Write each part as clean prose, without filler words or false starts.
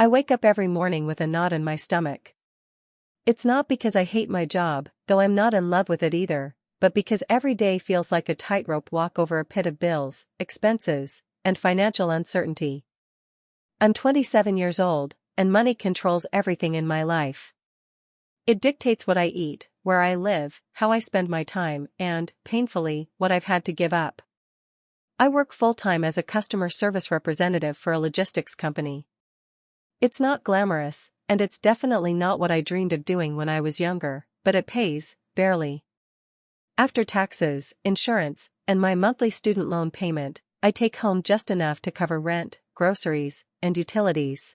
I wake up every morning with a knot in my stomach. It's not because I hate my job, though I'm not in love with it either, but because every day feels like a tightrope walk over a pit of bills, expenses, and financial uncertainty. I'm 27 years old, and money controls everything in my life. It dictates what I eat, where I live, how I spend my time, and, painfully, what I've had to give up. I work full-time as a customer service representative for a logistics company. It's not glamorous, and it's definitely not what I dreamed of doing when I was younger, but it pays, barely. After taxes, insurance, and my monthly student loan payment, I take home just enough to cover rent, groceries, and utilities.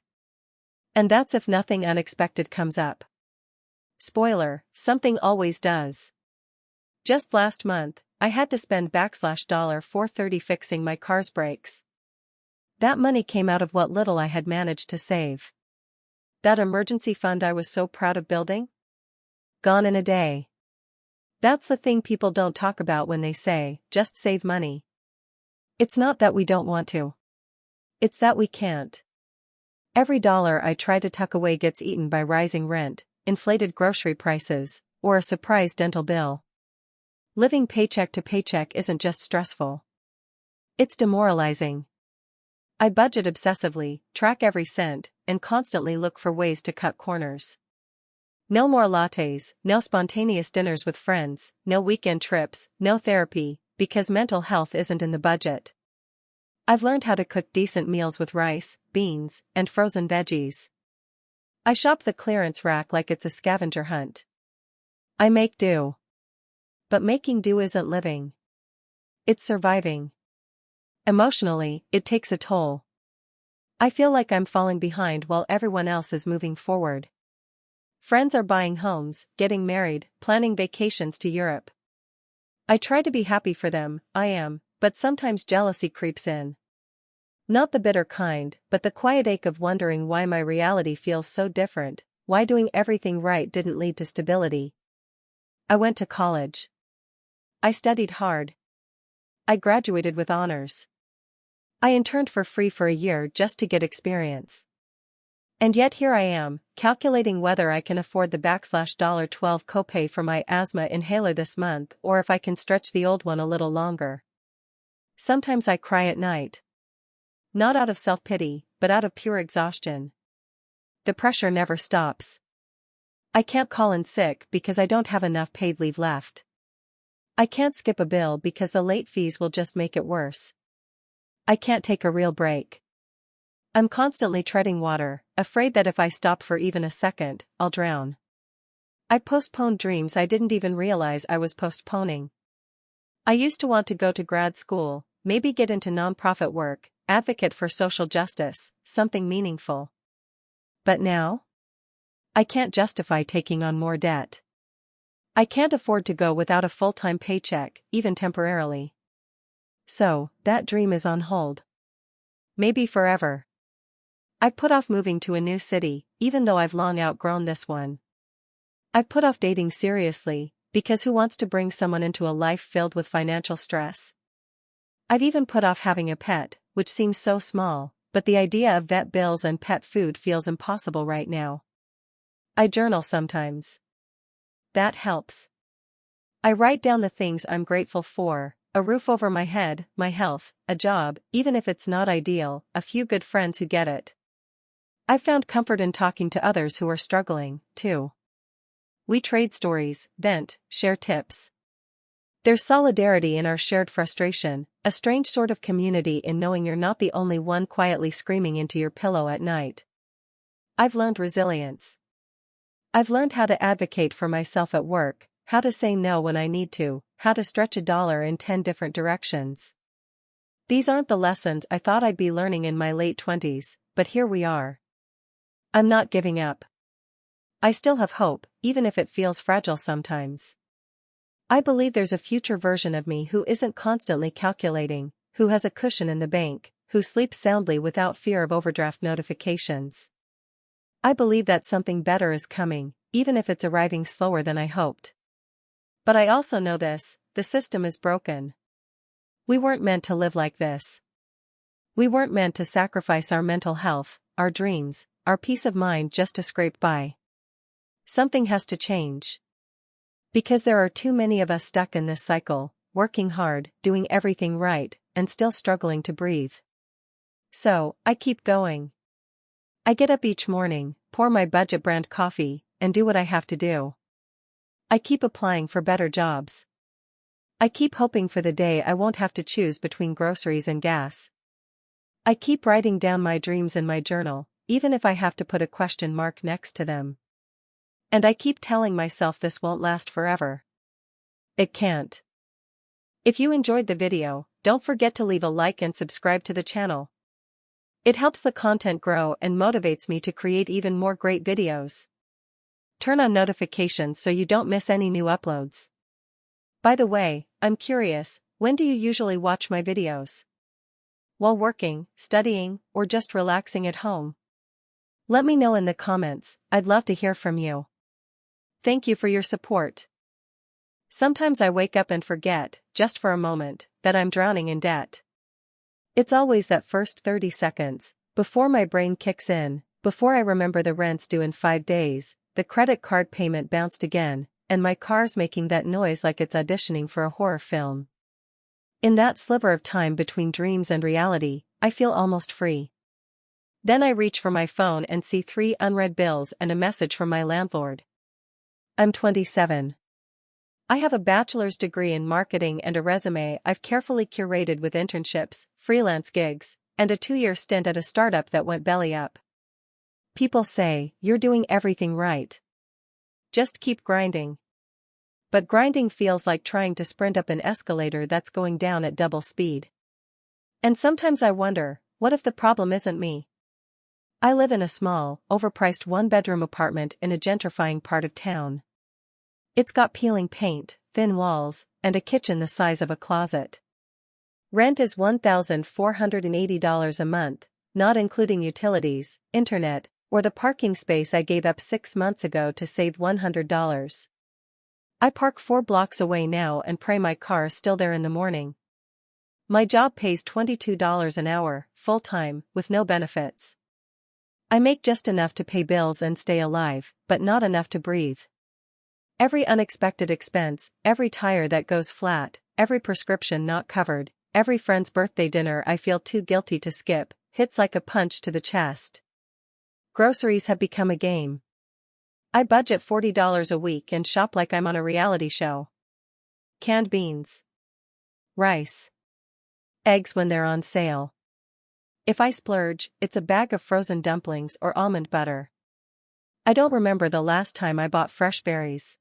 And that's if nothing unexpected comes up. Spoiler, something always does. Just last month, I had to spend $430 fixing my car's brakes. That money came out of what little I had managed to save. That emergency fund I was so proud of building? Gone in a day. That's the thing people don't talk about when they say, just save money. It's not that we don't want to. It's that we can't. Every dollar I try to tuck away gets eaten by rising rent, inflated grocery prices, or a surprise dental bill. Living paycheck to paycheck isn't just stressful. It's demoralizing. I budget obsessively, track every cent, and constantly look for ways to cut corners. No more lattes, no spontaneous dinners with friends, no weekend trips, no therapy, because mental health isn't in the budget. I've learned how to cook decent meals with rice, beans, and frozen veggies. I shop the clearance rack like it's a scavenger hunt. I make do. But making do isn't living. It's surviving. Emotionally, it takes a toll. I feel like I'm falling behind while everyone else is moving forward. Friends are buying homes, getting married, planning vacations to Europe. I try to be happy for them, I am, but sometimes jealousy creeps in. Not the bitter kind, but the quiet ache of wondering why my reality feels so different, why doing everything right didn't lead to stability. I went to college. I studied hard. I graduated with honors. I interned for free for a year just to get experience. And yet here I am, calculating whether I can afford the $12 copay for my asthma inhaler this month or if I can stretch the old one a little longer. Sometimes I cry at night. Not out of self-pity, but out of pure exhaustion. The pressure never stops. I can't call in sick because I don't have enough paid leave left. I can't skip a bill because the late fees will just make it worse. I can't take a real break. I'm constantly treading water, afraid that if I stop for even a second, I'll drown. I postponed dreams I didn't even realize I was postponing. I used to want to go to grad school, maybe get into nonprofit work, advocate for social justice, something meaningful. But now? I can't justify taking on more debt. I can't afford to go without a full-time paycheck, even temporarily. So, that dream is on hold. Maybe forever. I've put off moving to a new city, even though I've long outgrown this one. I've put off dating seriously, because who wants to bring someone into a life filled with financial stress? I've even put off having a pet, which seems so small, but the idea of vet bills and pet food feels impossible right now. I journal sometimes. That helps. I write down the things I'm grateful for, a roof over my head, my health, a job, even if it's not ideal, a few good friends who get it. I've found comfort in talking to others who are struggling, too. We trade stories, vent, share tips. There's solidarity in our shared frustration, a strange sort of community in knowing you're not the only one quietly screaming into your pillow at night. I've learned resilience. I've learned how to advocate for myself at work, how to say no when I need to, how to stretch a dollar in 10 different directions. These aren't the lessons I thought I'd be learning in my late 20s, but here we are. I'm not giving up. I still have hope, even if it feels fragile sometimes. I believe there's a future version of me who isn't constantly calculating, who has a cushion in the bank, who sleeps soundly without fear of overdraft notifications. I believe that something better is coming, even if it's arriving slower than I hoped. But I also know this, the system is broken. We weren't meant to live like this. We weren't meant to sacrifice our mental health, our dreams, our peace of mind just to scrape by. Something has to change. Because there are too many of us stuck in this cycle, working hard, doing everything right, and still struggling to breathe. So, I keep going. I get up each morning, pour my budget brand coffee, and do what I have to do. I keep applying for better jobs. I keep hoping for the day I won't have to choose between groceries and gas. I keep writing down my dreams in my journal, even if I have to put a question mark next to them. And I keep telling myself this won't last forever. It can't. If you enjoyed the video, don't forget to leave a like and subscribe to the channel. It helps the content grow and motivates me to create even more great videos. Turn on notifications so you don't miss any new uploads. By the way, I'm curious, when do you usually watch my videos? While working, studying, or just relaxing at home? Let me know in the comments, I'd love to hear from you. Thank you for your support. Sometimes I wake up and forget, just for a moment, that I'm drowning in debt. It's always that first 30 seconds, before my brain kicks in, before I remember the rent's due in 5 days, the credit card payment bounced again, and my car's making that noise like it's auditioning for a horror film. In that sliver of time between dreams and reality, I feel almost free. Then I reach for my phone and see 3 unread bills and a message from my landlord. I'm 27. I have a bachelor's degree in marketing and a resume I've carefully curated with internships, freelance gigs, and a 2-year stint at a startup that went belly up. People say, you're doing everything right. Just keep grinding. But grinding feels like trying to sprint up an escalator that's going down at double speed. And sometimes I wonder, what if the problem isn't me? I live in a small, overpriced 1-bedroom apartment in a gentrifying part of town. It's got peeling paint, thin walls, and a kitchen the size of a closet. Rent is $1,480 a month, not including utilities, internet, or the parking space I gave up 6 months ago to save $100. I park 4 blocks away now and pray my car is still there in the morning. My job pays $22 an hour, full-time, with no benefits. I make just enough to pay bills and stay alive, but not enough to breathe. Every unexpected expense, every tire that goes flat, every prescription not covered, every friend's birthday dinner I feel too guilty to skip, hits like a punch to the chest. Groceries have become a game. I budget $40 a week and shop like I'm on a reality show. Canned beans. Rice. Eggs when they're on sale. If I splurge, it's a bag of frozen dumplings or almond butter. I don't remember the last time I bought fresh berries.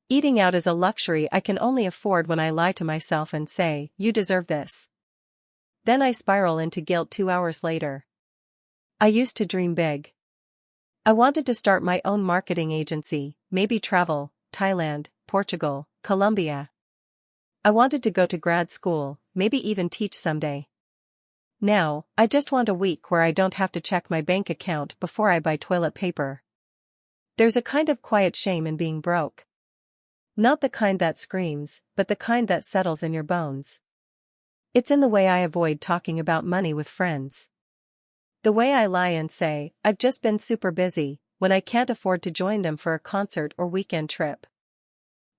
Eating out is a luxury I can only afford when I lie to myself and say, you deserve this. Then I spiral into guilt 2 hours later. I used to dream big. I wanted to start my own marketing agency, maybe travel, Thailand, Portugal, Colombia. I wanted to go to grad school, maybe even teach someday. Now, I just want a week where I don't have to check my bank account before I buy toilet paper. There's a kind of quiet shame in being broke. Not the kind that screams, but the kind that settles in your bones. It's in the way I avoid talking about money with friends. The way I lie and say, I've just been super busy, when I can't afford to join them for a concert or weekend trip.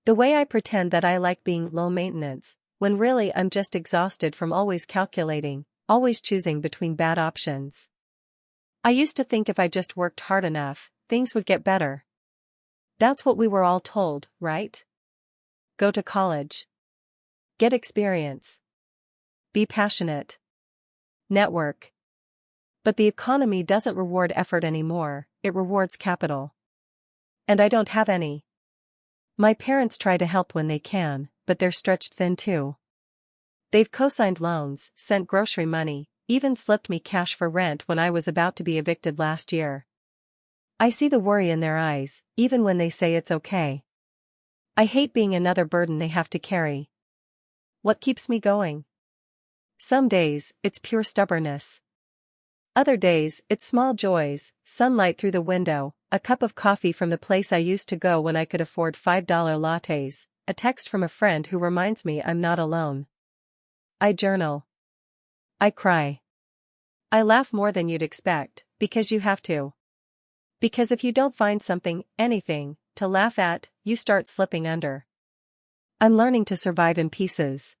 The way I pretend that I like being low maintenance, when really I'm just exhausted from always calculating, always choosing between bad options. I used to think if I just worked hard enough, things would get better. That's what we were all told, right? Go to college. Get experience. Be passionate. Network. But the economy doesn't reward effort anymore, it rewards capital. And I don't have any. My parents try to help when they can, but they're stretched thin too. They've co-signed loans, sent grocery money, even slipped me cash for rent when I was about to be evicted last year. I see the worry in their eyes, even when they say it's okay. I hate being another burden they have to carry. What keeps me going? Some days, it's pure stubbornness. Other days, it's small joys, sunlight through the window, a cup of coffee from the place I used to go when I could afford $5 lattes, a text from a friend who reminds me I'm not alone. I journal. I cry. I laugh more than you'd expect, because you have to. Because if you don't find something, anything, to laugh at, you start slipping under. I'm learning to survive in pieces.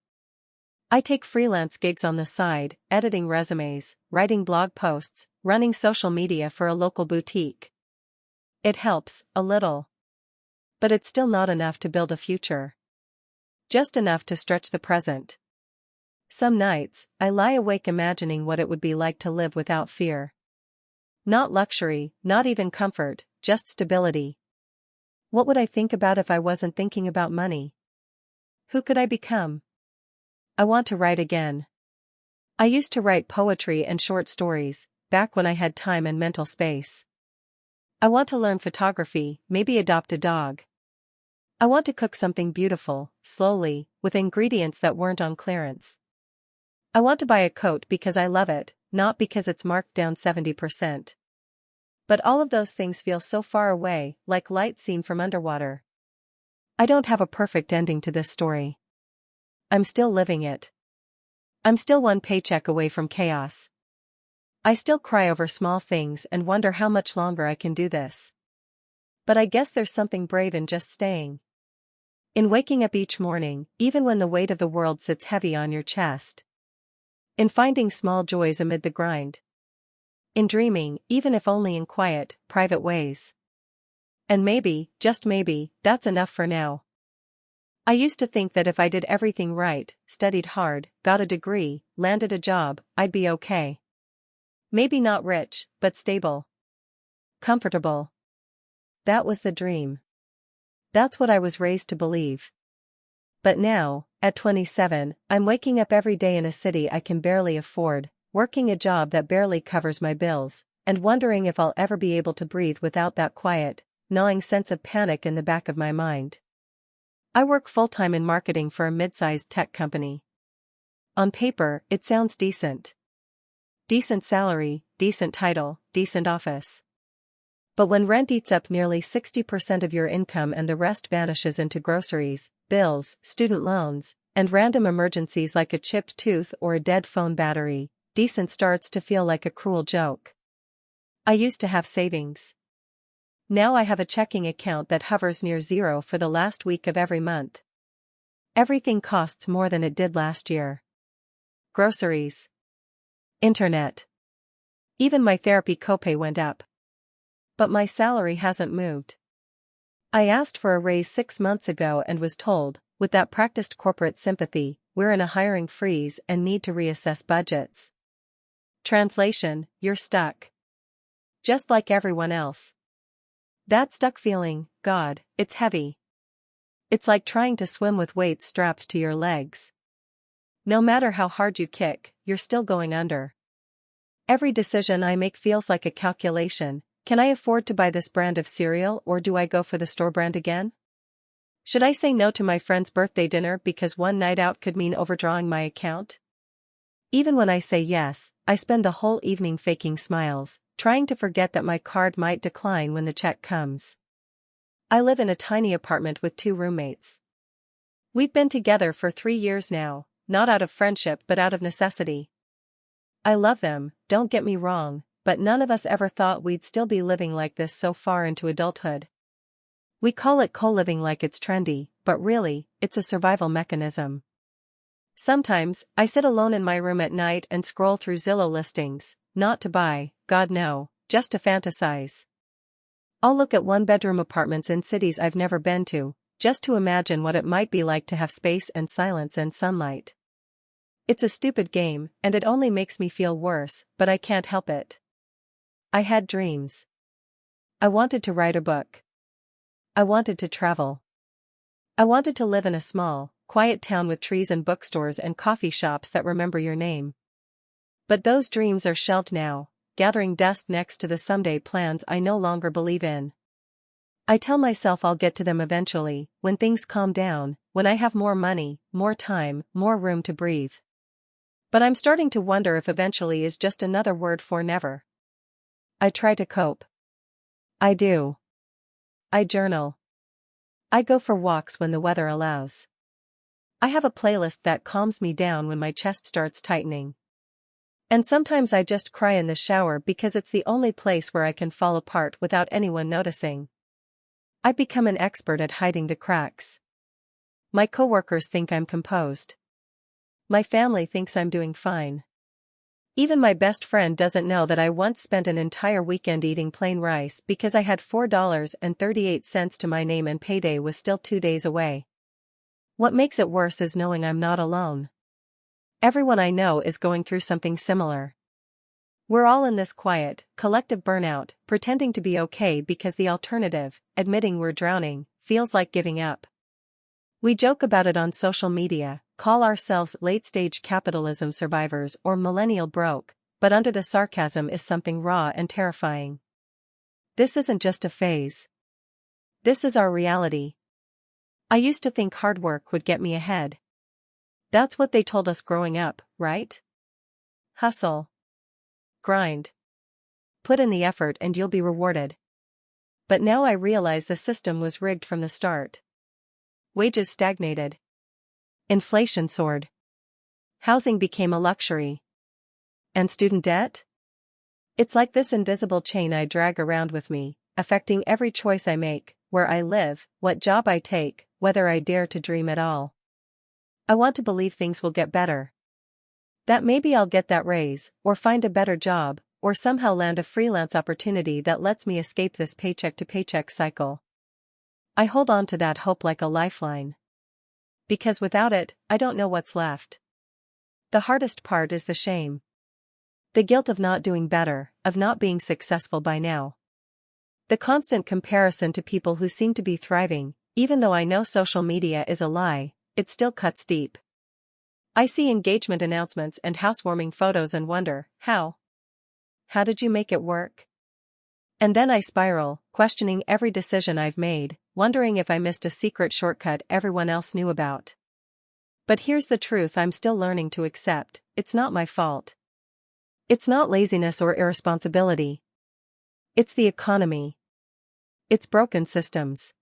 I take freelance gigs on the side, editing resumes, writing blog posts, running social media for a local boutique. It helps, a little. But it's still not enough to build a future. Just enough to stretch the present. Some nights, I lie awake imagining what it would be like to live without fear. Not luxury, not even comfort, just stability. What would I think about if I wasn't thinking about money? Who could I become? I want to write again. I used to write poetry and short stories, back when I had time and mental space. I want to learn photography, maybe adopt a dog. I want to cook something beautiful, slowly, with ingredients that weren't on clearance. I want to buy a coat because I love it, not because it's marked down 70%. But all of those things feel so far away, like light seen from underwater. I don't have a perfect ending to this story. I'm still living it. I'm still one paycheck away from chaos. I still cry over small things and wonder how much longer I can do this. But I guess there's something brave in just staying. In waking up each morning, even when the weight of the world sits heavy on your chest. In finding small joys amid the grind. In dreaming, even if only in quiet, private ways. And maybe, just maybe, that's enough for now. I used to think that if I did everything right, studied hard, got a degree, landed a job, I'd be okay. Maybe not rich, but stable. Comfortable. That was the dream. That's what I was raised to believe. But now, at 27, I'm waking up every day in a city I can barely afford, working a job that barely covers my bills, and wondering if I'll ever be able to breathe without that quiet, gnawing sense of panic in the back of my mind. I work full-time in marketing for a mid-sized tech company. On paper, it sounds decent. Decent salary, decent title, decent office. But when rent eats up nearly 60% of your income and the rest vanishes into groceries, bills, student loans, and random emergencies like a chipped tooth or a dead phone battery, decent starts to feel like a cruel joke. I used to have savings. Now I have a checking account that hovers near zero for the last week of every month. Everything costs more than it did last year. Groceries. Internet. Even my therapy copay went up. But my salary hasn't moved. I asked for a raise 6 months ago and was told, with that practiced corporate sympathy, we're in a hiring freeze and need to reassess budgets. Translation, you're stuck. Just like everyone else. That stuck feeling, God, it's heavy. It's like trying to swim with weights strapped to your legs. No matter how hard you kick, you're still going under. Every decision I make feels like a calculation. Can I afford to buy this brand of cereal or do I go for the store brand again? Should I say no to my friend's birthday dinner because one night out could mean overdrawing my account? Even when I say yes, I spend the whole evening faking smiles, trying to forget that my card might decline when the check comes. I live in a tiny apartment with 2 roommates. We've been together for 3 years now, not out of friendship but out of necessity. I love them, don't get me wrong. But none of us ever thought we'd still be living like this so far into adulthood. We call it co-living like it's trendy, but really, it's a survival mechanism. Sometimes, I sit alone in my room at night and scroll through Zillow listings, not to buy, God no, just to fantasize. I'll look at 1-bedroom apartments in cities I've never been to, just to imagine what it might be like to have space and silence and sunlight. It's a stupid game, and it only makes me feel worse, but I can't help it. I had dreams. I wanted to write a book. I wanted to travel. I wanted to live in a small, quiet town with trees and bookstores and coffee shops that remember your name. But those dreams are shelved now, gathering dust next to the someday plans I no longer believe in. I tell myself I'll get to them eventually, when things calm down, when I have more money, more time, more room to breathe. But I'm starting to wonder if eventually is just another word for never. I try to cope. I do. I journal. I go for walks when the weather allows. I have a playlist that calms me down when my chest starts tightening. And sometimes I just cry in the shower because it's the only place where I can fall apart without anyone noticing. I've become an expert at hiding the cracks. My coworkers think I'm composed. My family thinks I'm doing fine. Even my best friend doesn't know that I once spent an entire weekend eating plain rice because I had $4.38 to my name and payday was still 2 days away. What makes it worse is knowing I'm not alone. Everyone I know is going through something similar. We're all in this quiet, collective burnout, pretending to be okay because the alternative, admitting we're drowning, feels like giving up. We joke about it on social media, call ourselves late-stage capitalism survivors or millennial broke, but under the sarcasm is something raw and terrifying. This isn't just a phase. This is our reality. I used to think hard work would get me ahead. That's what they told us growing up, right? Hustle. Grind. Put in the effort and you'll be rewarded. But now I realize the system was rigged from the start. Wages stagnated. Inflation soared. Housing became a luxury. And student debt? It's like this invisible chain I drag around with me, affecting every choice I make, where I live, what job I take, whether I dare to dream at all. I want to believe things will get better. That maybe I'll get that raise, or find a better job, or somehow land a freelance opportunity that lets me escape this paycheck-to-paycheck cycle. I hold on to that hope like a lifeline. Because without it, I don't know what's left. The hardest part is the shame. The guilt of not doing better, of not being successful by now. The constant comparison to people who seem to be thriving, even though I know social media is a lie, it still cuts deep. I see engagement announcements and housewarming photos and wonder, how? How did you make it work? And then I spiral, questioning every decision I've made, wondering if I missed a secret shortcut everyone else knew about. But here's the truth I'm still learning to accept, it's not my fault. It's not laziness or irresponsibility. It's the economy. It's broken systems.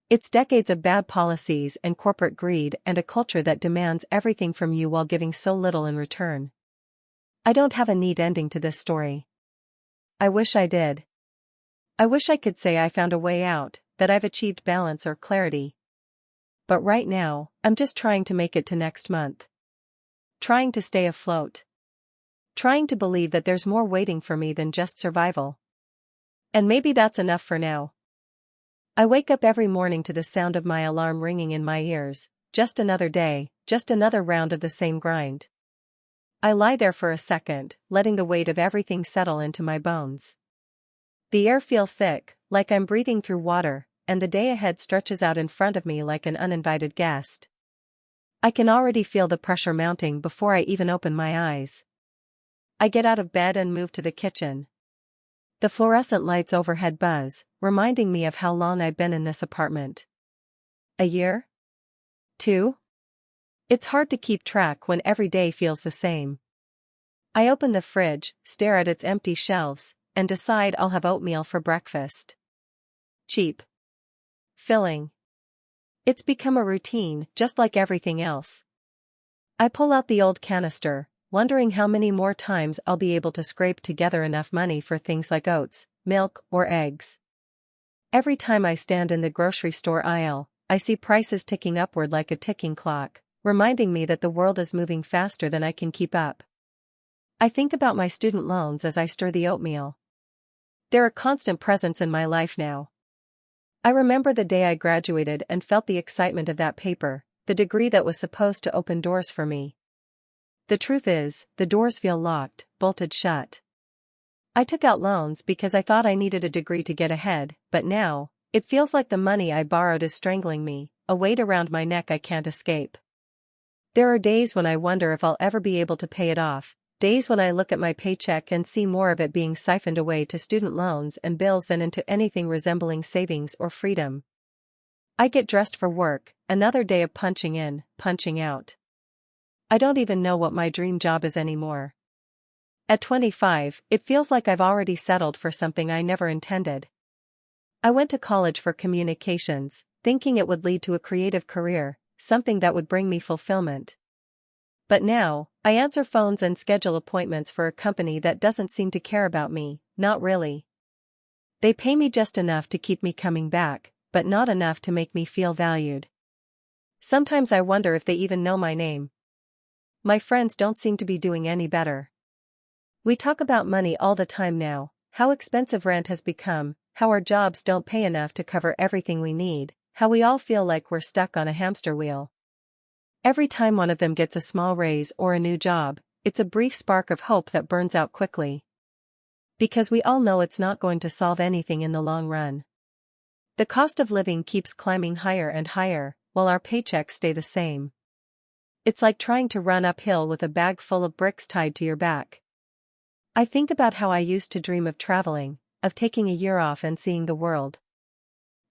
It's decades of bad policies and corporate greed and a culture that demands everything from you while giving so little in return. I don't have a neat ending to this story. I wish I did. I wish I could say I found a way out, that I've achieved balance or clarity. But right now, I'm just trying to make it to next month. Trying to stay afloat. Trying to believe that there's more waiting for me than just survival. And maybe that's enough for now. I wake up every morning to the sound of my alarm ringing in my ears, just another day, just another round of the same grind. I lie there for a second, letting the weight of everything settle into my bones. The air feels thick, like I'm breathing through water, and the day ahead stretches out in front of me like an uninvited guest. I can already feel the pressure mounting before I even open my eyes. I get out of bed and move to the kitchen. The fluorescent lights overhead buzz, reminding me of how long I've been in this apartment. A year? 2? It's hard to keep track when every day feels the same. I open the fridge, stare at its empty shelves, and decide I'll have oatmeal for breakfast. Cheap. Filling. It's become a routine, just like everything else. I pull out the old canister, wondering how many more times I'll be able to scrape together enough money for things like oats, milk, or eggs. Every time I stand in the grocery store aisle, I see prices ticking upward like a ticking clock, reminding me that the world is moving faster than I can keep up. I think about my student loans as I stir the oatmeal. They're a constant presence in my life now. I remember the day I graduated and felt the excitement of that paper, the degree that was supposed to open doors for me. The truth is, the doors feel locked, bolted shut. I took out loans because I thought I needed a degree to get ahead, but now, it feels like the money I borrowed is strangling me, a weight around my neck I can't escape. There are days when I wonder if I'll ever be able to pay it off, days when I look at my paycheck and see more of it being siphoned away to student loans and bills than into anything resembling savings or freedom. I get dressed for work, another day of punching in, punching out. I don't even know what my dream job is anymore. At 25, it feels like I've already settled for something I never intended. I went to college for communications, thinking it would lead to a creative career, something that would bring me fulfillment. But now, I answer phones and schedule appointments for a company that doesn't seem to care about me, not really. They pay me just enough to keep me coming back, but not enough to make me feel valued. Sometimes I wonder if they even know my name. My friends don't seem to be doing any better. We talk about money all the time now, how expensive rent has become, how our jobs don't pay enough to cover everything we need, how we all feel like we're stuck on a hamster wheel. Every time one of them gets a small raise or a new job, it's a brief spark of hope that burns out quickly. Because we all know it's not going to solve anything in the long run. The cost of living keeps climbing higher and higher, while our paychecks stay the same. It's like trying to run uphill with a bag full of bricks tied to your back. I think about how I used to dream of traveling, of taking a year off and seeing the world.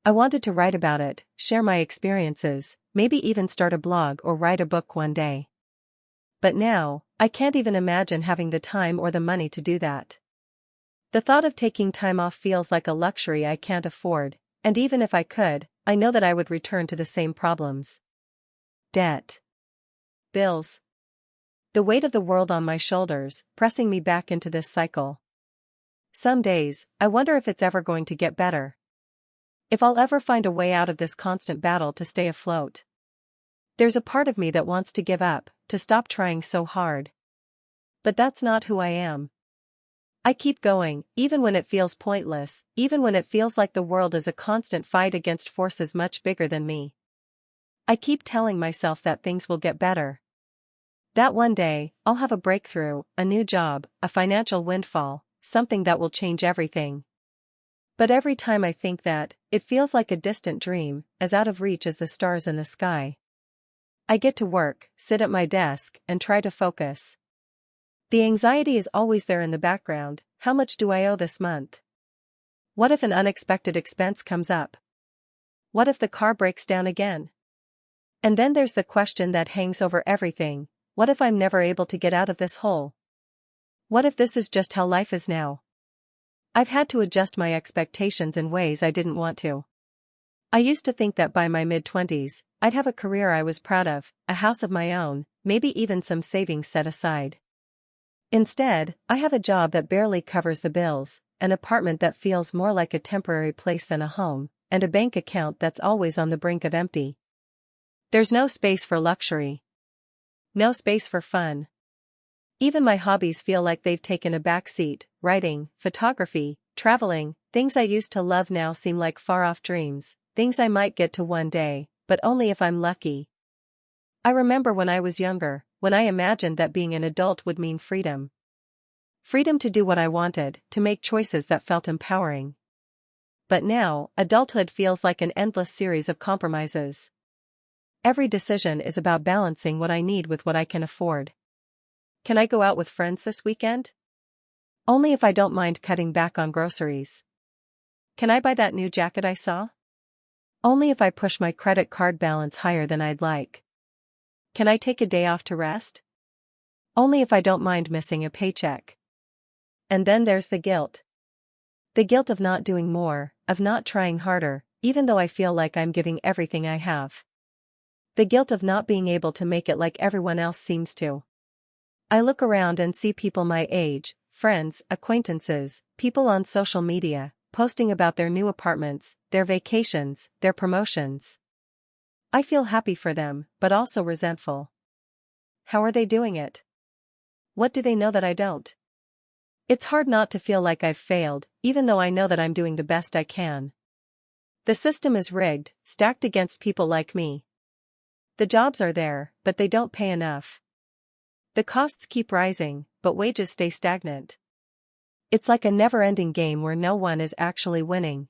I wanted to write about it, share my experiences, maybe even start a blog or write a book one day. But now, I can't even imagine having the time or the money to do that. The thought of taking time off feels like a luxury I can't afford, and even if I could, I know that I would return to the same problems. Debt. Bills. The weight of the world on my shoulders, pressing me back into this cycle. Some days, I wonder if it's ever going to get better. If I'll ever find a way out of this constant battle to stay afloat. There's a part of me that wants to give up, to stop trying so hard. But that's not who I am. I keep going, even when it feels pointless, even when it feels like the world is a constant fight against forces much bigger than me. I keep telling myself that things will get better. That one day, I'll have a breakthrough, a new job, a financial windfall, something that will change everything. But every time I think that, it feels like a distant dream, as out of reach as the stars in the sky. I get to work, sit at my desk, and try to focus. The anxiety is always there in the background. How much do I owe this month? What if an unexpected expense comes up? What if the car breaks down again? And then there's the question that hangs over everything. What if I'm never able to get out of this hole? What if this is just how life is now? I've had to adjust my expectations in ways I didn't want to. I used to think that by my mid-20s, I'd have a career I was proud of, a house of my own, maybe even some savings set aside. Instead, I have a job that barely covers the bills, an apartment that feels more like a temporary place than a home, and a bank account that's always on the brink of empty. There's no space for luxury. No space for fun. Even my hobbies feel like they've taken a back seat. Writing, photography, traveling, things I used to love now seem like far-off dreams, things I might get to one day, but only if I'm lucky. I remember when I was younger, when I imagined that being an adult would mean freedom. Freedom to do what I wanted, to make choices that felt empowering. But now, adulthood feels like an endless series of compromises. Every decision is about balancing what I need with what I can afford. Can I go out with friends this weekend? Only if I don't mind cutting back on groceries. Can I buy that new jacket I saw? Only if I push my credit card balance higher than I'd like. Can I take a day off to rest? Only if I don't mind missing a paycheck. And then there's the guilt. The guilt of not doing more, of not trying harder, even though I feel like I'm giving everything I have. The guilt of not being able to make it like everyone else seems to. I look around and see people my age, friends, acquaintances, people on social media, posting about their new apartments, their vacations, their promotions. I feel happy for them, but also resentful. How are they doing it? What do they know that I don't? It's hard not to feel like I've failed, even though I know that I'm doing the best I can. The system is rigged, stacked against people like me. The jobs are there, but they don't pay enough. The costs keep rising, but wages stay stagnant. It's like a never-ending game where no one is actually winning.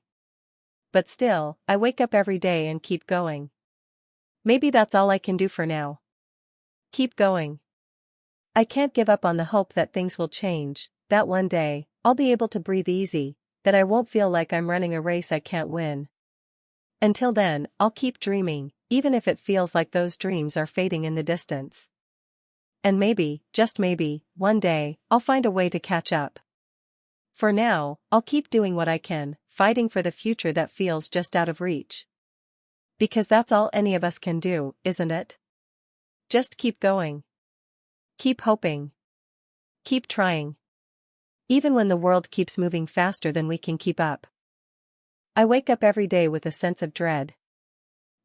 But still, I wake up every day and keep going. Maybe that's all I can do for now. Keep going. I can't give up on the hope that things will change, that one day, I'll be able to breathe easy, that I won't feel like I'm running a race I can't win. Until then, I'll keep dreaming, even if it feels like those dreams are fading in the distance. And maybe, just maybe, one day, I'll find a way to catch up. For now, I'll keep doing what I can, fighting for the future that feels just out of reach. Because that's all any of us can do, isn't it? Just keep going. Keep hoping. Keep trying. Even when the world keeps moving faster than we can keep up. I wake up every day with a sense of dread.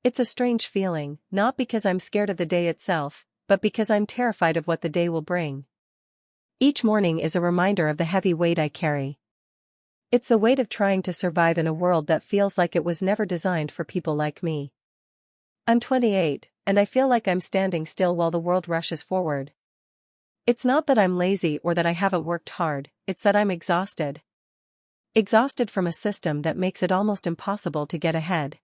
It's a strange feeling, not because I'm scared of the day itself, but because I'm terrified of what the day will bring. Each morning is a reminder of the heavy weight I carry. It's the weight of trying to survive in a world that feels like it was never designed for people like me. I'm 28, and I feel like I'm standing still while the world rushes forward. It's not that I'm lazy or that I haven't worked hard, it's that I'm exhausted. Exhausted from a system that makes it almost impossible to get ahead.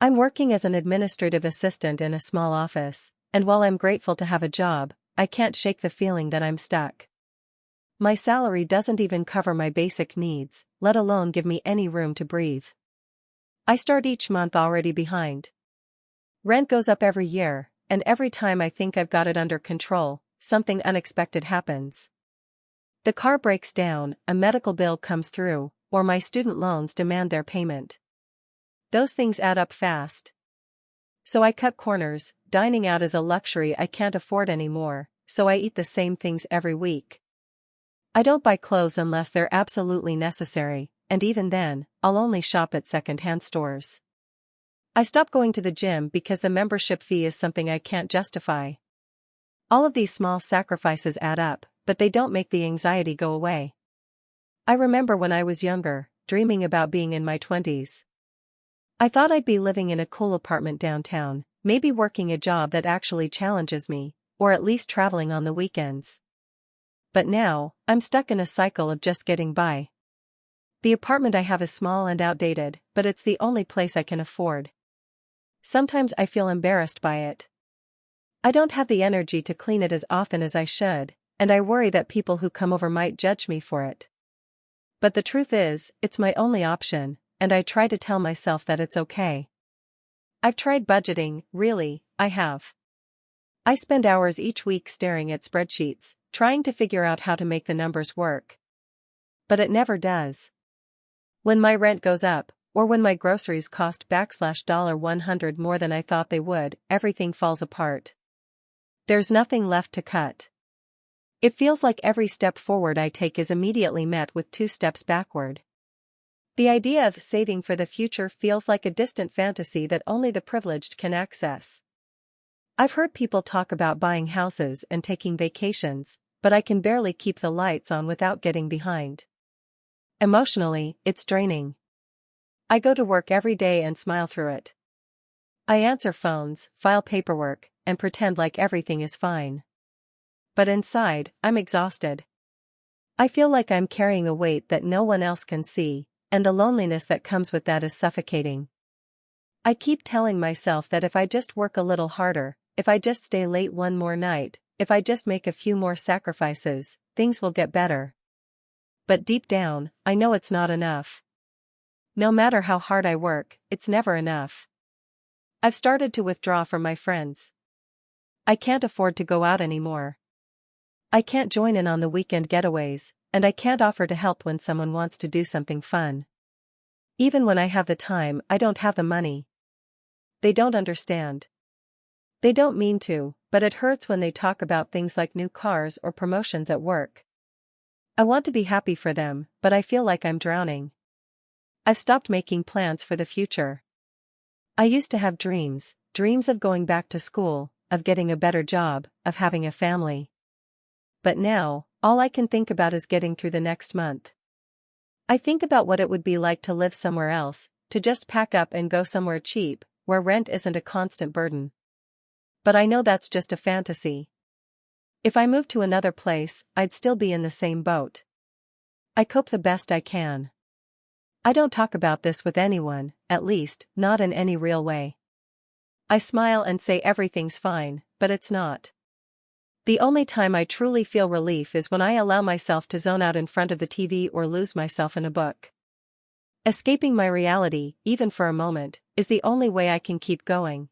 I'm working as an administrative assistant in a small office, and while I'm grateful to have a job, I can't shake the feeling that I'm stuck. My salary doesn't even cover my basic needs, let alone give me any room to breathe. I start each month already behind. Rent goes up every year, and every time I think I've got it under control, something unexpected happens. The car breaks down, a medical bill comes through, or my student loans demand their payment. Those things add up fast. So I cut corners. Dining out is a luxury I can't afford anymore, so I eat the same things every week. I don't buy clothes unless they're absolutely necessary, and even then, I'll only shop at second-hand stores. I stopped going to the gym because the membership fee is something I can't justify. All of these small sacrifices add up, but they don't make the anxiety go away. I remember when I was younger, dreaming about being in my 20s. I thought I'd be living in a cool apartment downtown, maybe working a job that actually challenges me, or at least traveling on the weekends. But now, I'm stuck in a cycle of just getting by. The apartment I have is small and outdated, but it's the only place I can afford. Sometimes I feel embarrassed by it. I don't have the energy to clean it as often as I should, and I worry that people who come over might judge me for it. But the truth is, it's my only option, and I try to tell myself that it's okay. I've tried budgeting, really, I have. I spend hours each week staring at spreadsheets, trying to figure out how to make the numbers work. But it never does. When my rent goes up, or when my groceries cost $100 more than I thought they would, everything falls apart. There's nothing left to cut. It feels like every step forward I take is immediately met with 2 steps backward. The idea of saving for the future feels like a distant fantasy that only the privileged can access. I've heard people talk about buying houses and taking vacations, but I can barely keep the lights on without getting behind. Emotionally, it's draining. I go to work every day and smile through it. I answer phones, file paperwork, and pretend like everything is fine. But inside, I'm exhausted. I feel like I'm carrying a weight that no one else can see, and the loneliness that comes with that is suffocating. I keep telling myself that if I just work a little harder, if I just stay late one more night, if I just make a few more sacrifices, things will get better. But deep down, I know it's not enough. No matter how hard I work, it's never enough. I've started to withdraw from my friends. I can't afford to go out anymore. I can't join in on the weekend getaways, and I can't offer to help when someone wants to do something fun. Even when I have the time, I don't have the money. They don't understand. They don't mean to, but it hurts when they talk about things like new cars or promotions at work. I want to be happy for them, but I feel like I'm drowning. I've stopped making plans for the future. I used to have dreams of going back to school, of getting a better job, of having a family. But now, all I can think about is getting through the next month. I think about what it would be like to live somewhere else, to just pack up and go somewhere cheap, where rent isn't a constant burden. But I know that's just a fantasy. If I moved to another place, I'd still be in the same boat. I cope the best I can. I don't talk about this with anyone, at least, not in any real way. I smile and say everything's fine, but it's not. The only time I truly feel relief is when I allow myself to zone out in front of the TV or lose myself in a book. Escaping my reality, even for a moment, is the only way I can keep going.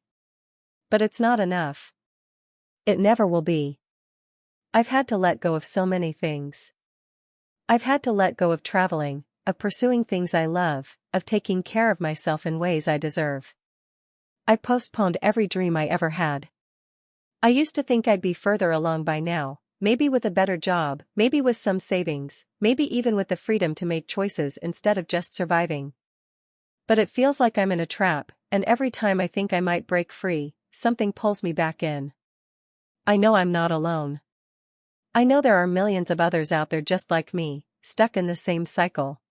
But it's not enough. It never will be. I've had to let go of so many things. I've had to let go of traveling, of pursuing things I love, of taking care of myself in ways I deserve. I postponed every dream I ever had. I used to think I'd be further along by now, maybe with a better job, maybe with some savings, maybe even with the freedom to make choices instead of just surviving. But it feels like I'm in a trap, and every time I think I might break free, something pulls me back in. I know I'm not alone. I know there are millions of others out there just like me, stuck in the same cycle.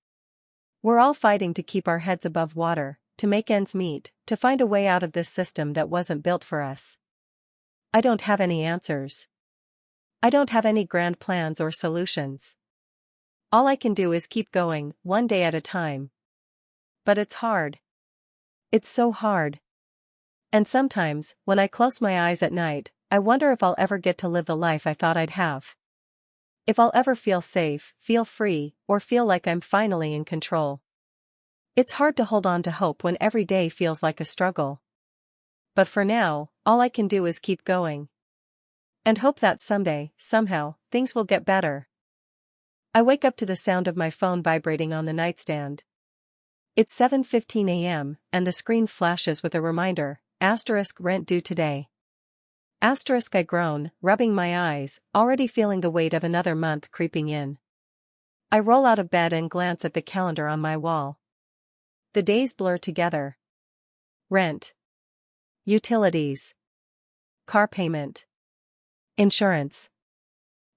We're all fighting to keep our heads above water, to make ends meet, to find a way out of this system that wasn't built for us. I don't have any answers. I don't have any grand plans or solutions. All I can do is keep going, one day at a time. But it's hard. It's so hard. And sometimes, when I close my eyes at night, I wonder if I'll ever get to live the life I thought I'd have. If I'll ever feel safe, feel free, or feel like I'm finally in control. It's hard to hold on to hope when every day feels like a struggle. But for now, all I can do is keep going. And hope that someday, somehow, things will get better. I wake up to the sound of my phone vibrating on the nightstand. It's 7:15 a.m., and the screen flashes with a reminder, *rent due today. I groan, rubbing my eyes, already feeling the weight of another month creeping in. I roll out of bed and glance at the calendar on my wall. The days blur together. Rent. Utilities. Car payment. Insurance.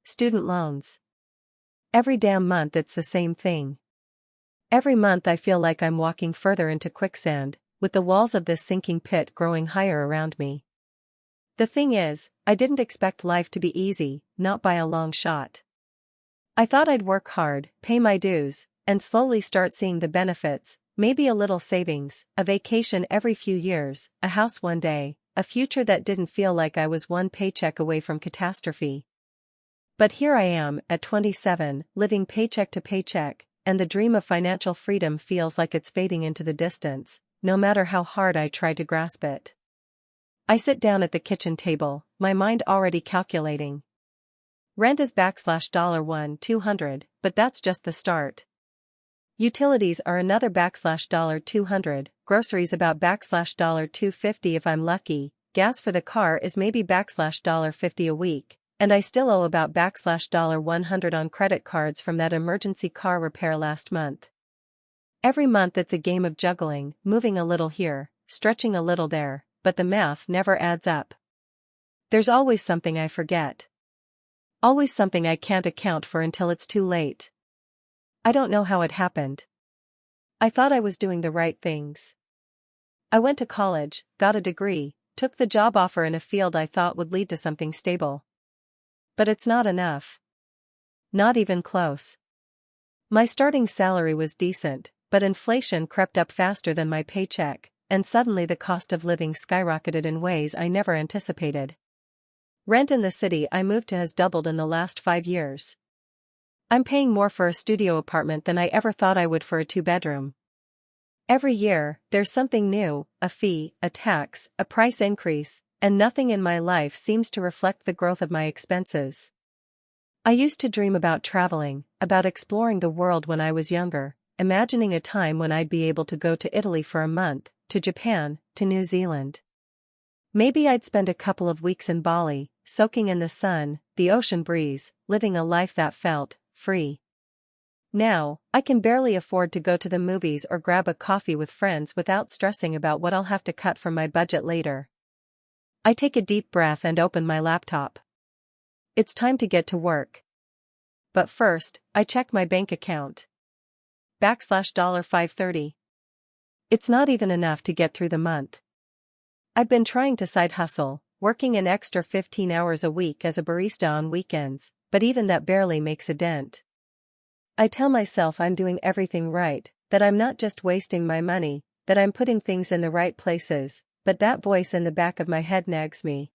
Student loans. Every damn month it's the same thing. Every month I feel like I'm walking further into quicksand, with the walls of this sinking pit growing higher around me. The thing is, I didn't expect life to be easy, not by a long shot. I thought I'd work hard, pay my dues, and slowly start seeing the benefits, maybe a little savings, a vacation every few years, a house one day, a future that didn't feel like I was one paycheck away from catastrophe. But here I am, at 27, living paycheck to paycheck, and the dream of financial freedom feels like it's fading into the distance, no matter how hard I try to grasp it. I sit down at the kitchen table, my mind already calculating. Rent is $1,200, but that's just the start. Utilities are another $200, groceries about $250 if I'm lucky, gas for the car is maybe $50 a week, and I still owe about $100 on credit cards from that emergency car repair last month. Every month it's a game of juggling, moving a little here, stretching a little there, but the math never adds up. There's always something I forget. Always something I can't account for until it's too late. I don't know how it happened. I thought I was doing the right things. I went to college, got a degree, took the job offer in a field I thought would lead to something stable. But it's not enough. Not even close. My starting salary was decent, but inflation crept up faster than my paycheck, and suddenly the cost of living skyrocketed in ways I never anticipated. Rent in the city I moved to has doubled in the last 5 years. I'm paying more for a studio apartment than I ever thought I would for a 2-bedroom. Every year, there's something new, a fee, a tax, a price increase, and nothing in my life seems to reflect the growth of my expenses. I used to dream about traveling, about exploring the world when I was younger, imagining a time when I'd be able to go to Italy for a month, to Japan, to New Zealand. Maybe I'd spend a couple of weeks in Bali, soaking in the sun, the ocean breeze, living a life that felt free. Now, I can barely afford to go to the movies or grab a coffee with friends without stressing about what I'll have to cut from my budget later. I take a deep breath and open my laptop. It's time to get to work. But first, I check my bank account. $530. It's not even enough to get through the month. I've been trying to side hustle, working an extra 15 hours a week as a barista on weekends, but even that barely makes a dent. I tell myself I'm doing everything right, that I'm not just wasting my money, that I'm putting things in the right places, but that voice in the back of my head nags me.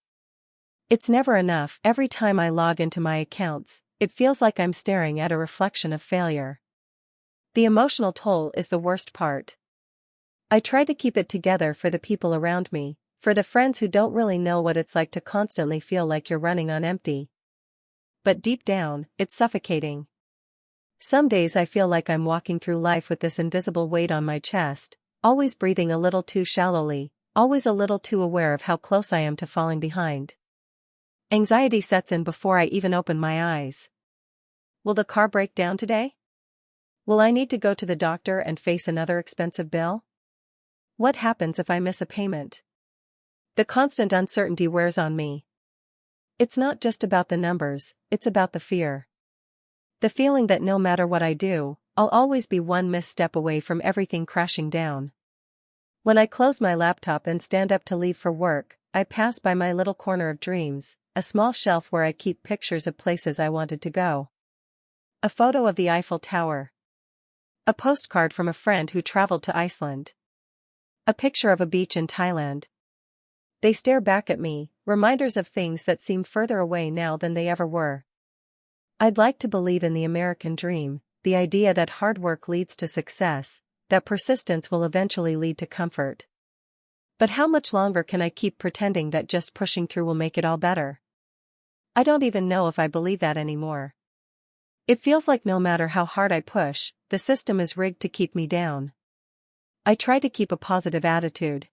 It's never enough. Every time I log into my accounts, it feels like I'm staring at a reflection of failure. The emotional toll is the worst part. I try to keep it together for the people around me, for the friends who don't really know what it's like to constantly feel like you're running on empty. But deep down, it's suffocating. Some days I feel like I'm walking through life with this invisible weight on my chest, always breathing a little too shallowly, always a little too aware of how close I am to falling behind. Anxiety sets in before I even open my eyes. Will the car break down today? Will I need to go to the doctor and face another expensive bill? What happens if I miss a payment? The constant uncertainty wears on me. It's not just about the numbers, it's about the fear. The feeling that no matter what I do, I'll always be one misstep away from everything crashing down. When I close my laptop and stand up to leave for work, I pass by my little corner of dreams, a small shelf where I keep pictures of places I wanted to go. A photo of the Eiffel Tower. A postcard from a friend who traveled to Iceland. A picture of a beach in Thailand. They stare back at me, reminders of things that seem further away now than they ever were. I'd like to believe in the American dream, the idea that hard work leads to success, that persistence will eventually lead to comfort. But how much longer can I keep pretending that just pushing through will make it all better? I don't even know if I believe that anymore. It feels like no matter how hard I push, the system is rigged to keep me down. I try to keep a positive attitude.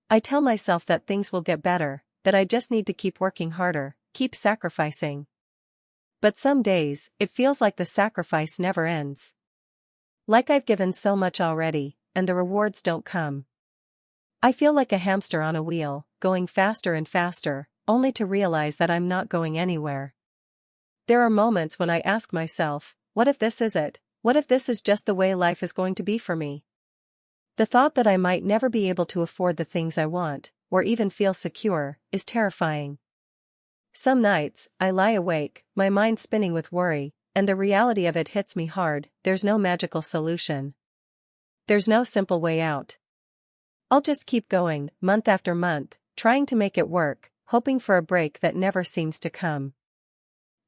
I tell myself that things will get better, that I just need to keep working harder, keep sacrificing. But some days, it feels like the sacrifice never ends. Like I've given so much already, and the rewards don't come. I feel like a hamster on a wheel, going faster and faster, only to realize that I'm not going anywhere. There are moments when I ask myself, what if this is it? What if this is just the way life is going to be for me? The thought that I might never be able to afford the things I want, or even feel secure, is terrifying. Some nights, I lie awake, my mind spinning with worry, and the reality of it hits me hard. There's no magical solution. There's no simple way out. I'll just keep going, month after month, trying to make it work, hoping for a break that never seems to come.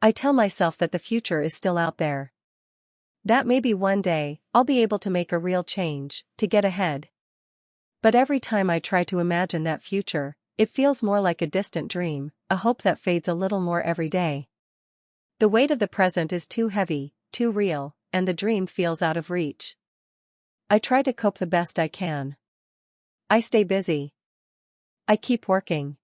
I tell myself that the future is still out there. That maybe one day, I'll be able to make a real change, to get ahead. But every time I try to imagine that future, it feels more like a distant dream, a hope that fades a little more every day. The weight of the present is too heavy, too real, and the dream feels out of reach. I try to cope the best I can. I stay busy. I keep working.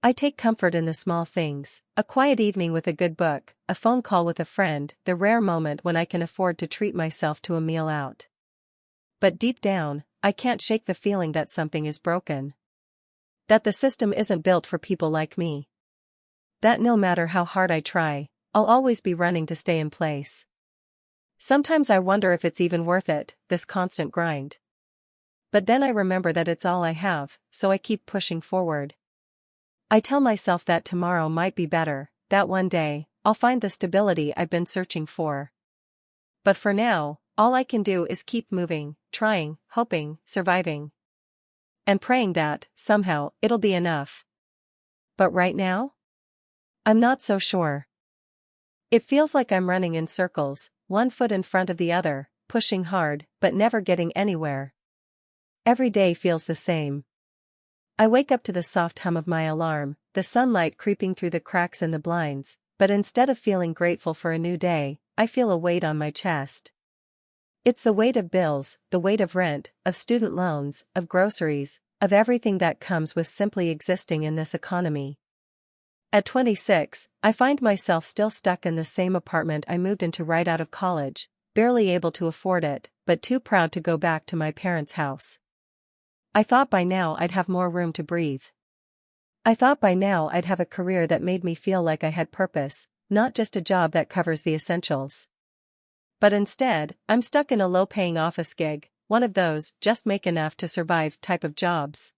I take comfort in the small things, a quiet evening with a good book, a phone call with a friend, the rare moment when I can afford to treat myself to a meal out. But deep down, I can't shake the feeling that something is broken. That the system isn't built for people like me. That no matter how hard I try, I'll always be running to stay in place. Sometimes I wonder if it's even worth it, this constant grind. But then I remember that it's all I have, so I keep pushing forward. I tell myself that tomorrow might be better, that one day, I'll find the stability I've been searching for. But for now, all I can do is keep moving, trying, hoping, surviving. And praying that, somehow, it'll be enough. But right now? I'm not so sure. It feels like I'm running in circles, one foot in front of the other, pushing hard, but never getting anywhere. Every day feels the same. I wake up to the soft hum of my alarm, the sunlight creeping through the cracks in the blinds, but instead of feeling grateful for a new day, I feel a weight on my chest. It's the weight of bills, the weight of rent, of student loans, of groceries, of everything that comes with simply existing in this economy. At 26, I find myself still stuck in the same apartment I moved into right out of college, barely able to afford it, but too proud to go back to my parents' house. I thought by now I'd have more room to breathe. I thought by now I'd have a career that made me feel like I had purpose, not just a job that covers the essentials. But instead, I'm stuck in a low-paying office gig, one of those just make enough to survive type of jobs.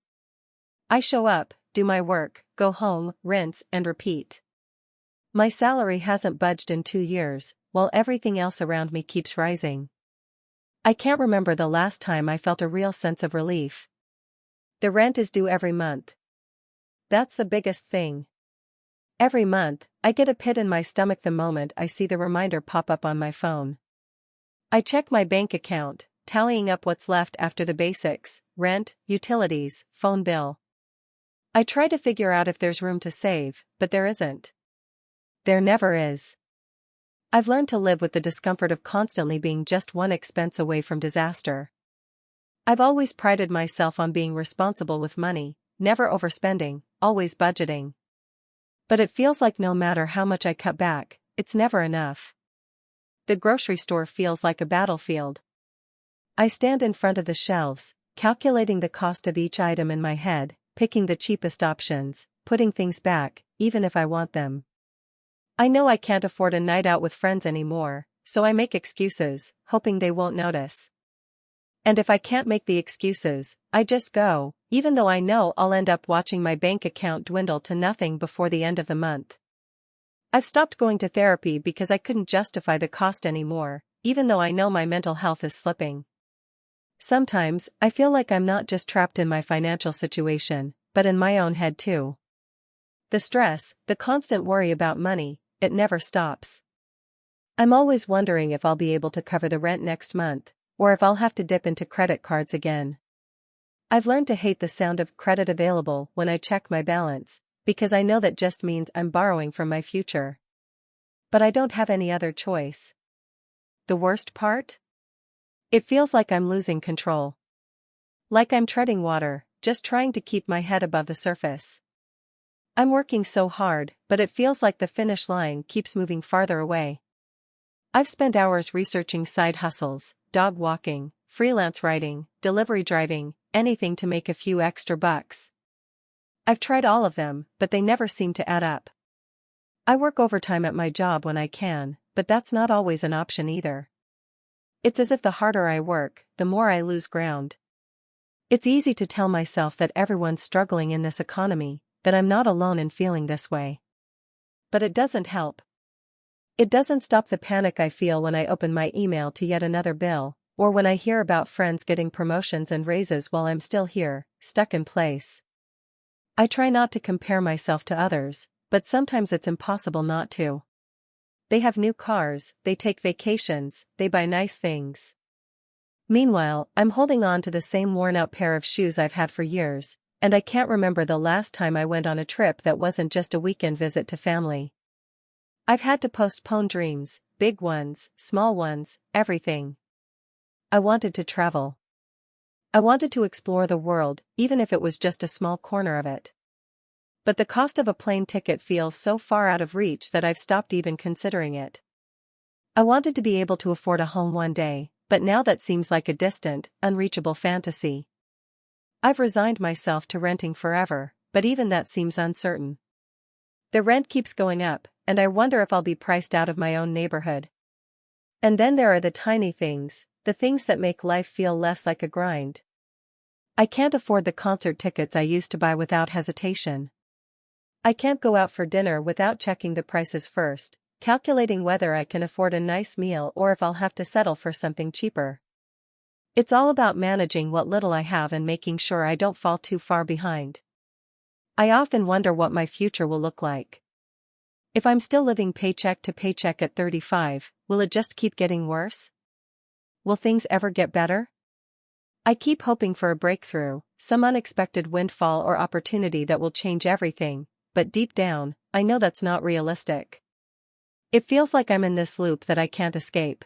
I show up, do my work, go home, rinse and repeat. My salary hasn't budged in 2 years, while everything else around me keeps rising. I can't remember the last time I felt a real sense of relief. The rent is due every month. That's the biggest thing. Every month, I get a pit in my stomach the moment I see the reminder pop up on my phone. I check my bank account, tallying up what's left after the basics, rent, utilities, phone bill. I try to figure out if there's room to save, but there isn't. There never is. I've learned to live with the discomfort of constantly being just one expense away from disaster. I've always prided myself on being responsible with money, never overspending, always budgeting. But it feels like no matter how much I cut back, it's never enough. The grocery store feels like a battlefield. I stand in front of the shelves, calculating the cost of each item in my head, picking the cheapest options, putting things back, even if I want them. I know I can't afford a night out with friends anymore, so I make excuses, hoping they won't notice. And if I can't make the excuses, I just go, even though I know I'll end up watching my bank account dwindle to nothing before the end of the month. I've stopped going to therapy because I couldn't justify the cost anymore, even though I know my mental health is slipping. Sometimes, I feel like I'm not just trapped in my financial situation, but in my own head too. The stress, the constant worry about money, it never stops. I'm always wondering if I'll be able to cover the rent next month, or if I'll have to dip into credit cards again. I've learned to hate the sound of credit available when I check my balance, because I know that just means I'm borrowing from my future. But I don't have any other choice. The worst part? It feels like I'm losing control. Like I'm treading water, just trying to keep my head above the surface. I'm working so hard, but it feels like the finish line keeps moving farther away. I've spent hours researching side hustles, dog walking, freelance writing, delivery driving, anything to make a few extra bucks. I've tried all of them, but they never seem to add up. I work overtime at my job when I can, but that's not always an option either. It's as if the harder I work, the more I lose ground. It's easy to tell myself that everyone's struggling in this economy, that I'm not alone in feeling this way. But it doesn't help. It doesn't stop the panic I feel when I open my email to yet another bill, or when I hear about friends getting promotions and raises while I'm still here, stuck in place. I try not to compare myself to others, but sometimes it's impossible not to. They have new cars, they take vacations, they buy nice things. Meanwhile, I'm holding on to the same worn-out pair of shoes I've had for years, and I can't remember the last time I went on a trip that wasn't just a weekend visit to family. I've had to postpone dreams, big ones, small ones, everything. I wanted to travel. I wanted to explore the world, even if it was just a small corner of it. But the cost of a plane ticket feels so far out of reach that I've stopped even considering it. I wanted to be able to afford a home one day, but now that seems like a distant, unreachable fantasy. I've resigned myself to renting forever, but even that seems uncertain. The rent keeps going up, and I wonder if I'll be priced out of my own neighborhood. And then there are the tiny things, the things that make life feel less like a grind. I can't afford the concert tickets I used to buy without hesitation. I can't go out for dinner without checking the prices first, calculating whether I can afford a nice meal or if I'll have to settle for something cheaper. It's all about managing what little I have and making sure I don't fall too far behind. I often wonder what my future will look like. If I'm still living paycheck to paycheck at 35, will it just keep getting worse? Will things ever get better? I keep hoping for a breakthrough, some unexpected windfall or opportunity that will change everything, but deep down, I know that's not realistic. It feels like I'm in this loop that I can't escape.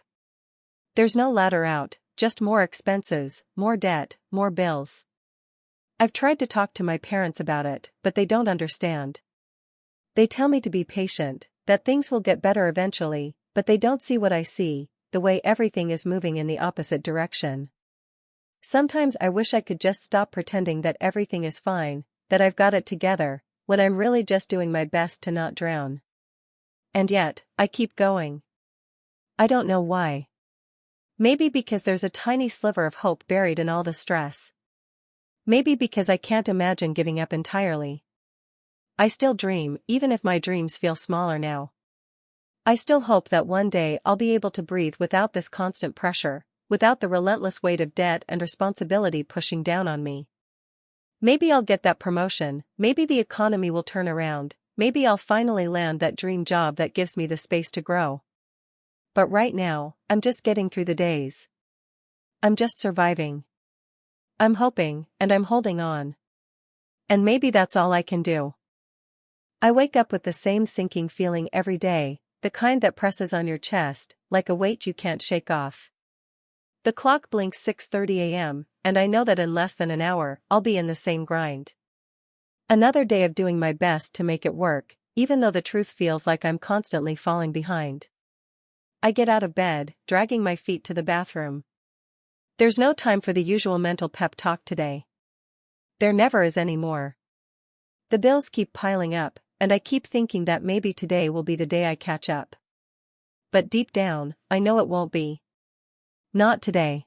There's no ladder out, just more expenses, more debt, more bills. I've tried to talk to my parents about it, but they don't understand. They tell me to be patient, that things will get better eventually, but they don't see what I see, the way everything is moving in the opposite direction. Sometimes I wish I could just stop pretending that everything is fine, that I've got it together, when I'm really just doing my best to not drown. And yet, I keep going. I don't know why. Maybe because there's a tiny sliver of hope buried in all the stress. Maybe because I can't imagine giving up entirely. I still dream, even if my dreams feel smaller now. I still hope that one day I'll be able to breathe without this constant pressure, without the relentless weight of debt and responsibility pushing down on me. Maybe I'll get that promotion, maybe the economy will turn around, maybe I'll finally land that dream job that gives me the space to grow. But right now, I'm just getting through the days. I'm just surviving. I'm hoping, and I'm holding on. And maybe that's all I can do. I wake up with the same sinking feeling every day, the kind that presses on your chest, like a weight you can't shake off. The clock blinks 6:30 a.m., and I know that in less than an hour, I'll be in the same grind. Another day of doing my best to make it work, even though the truth feels like I'm constantly falling behind. I get out of bed, dragging my feet to the bathroom. There's no time for the usual mental pep talk today. There never is anymore. The bills keep piling up, and I keep thinking that maybe today will be the day I catch up. But deep down, I know it won't be. Not today.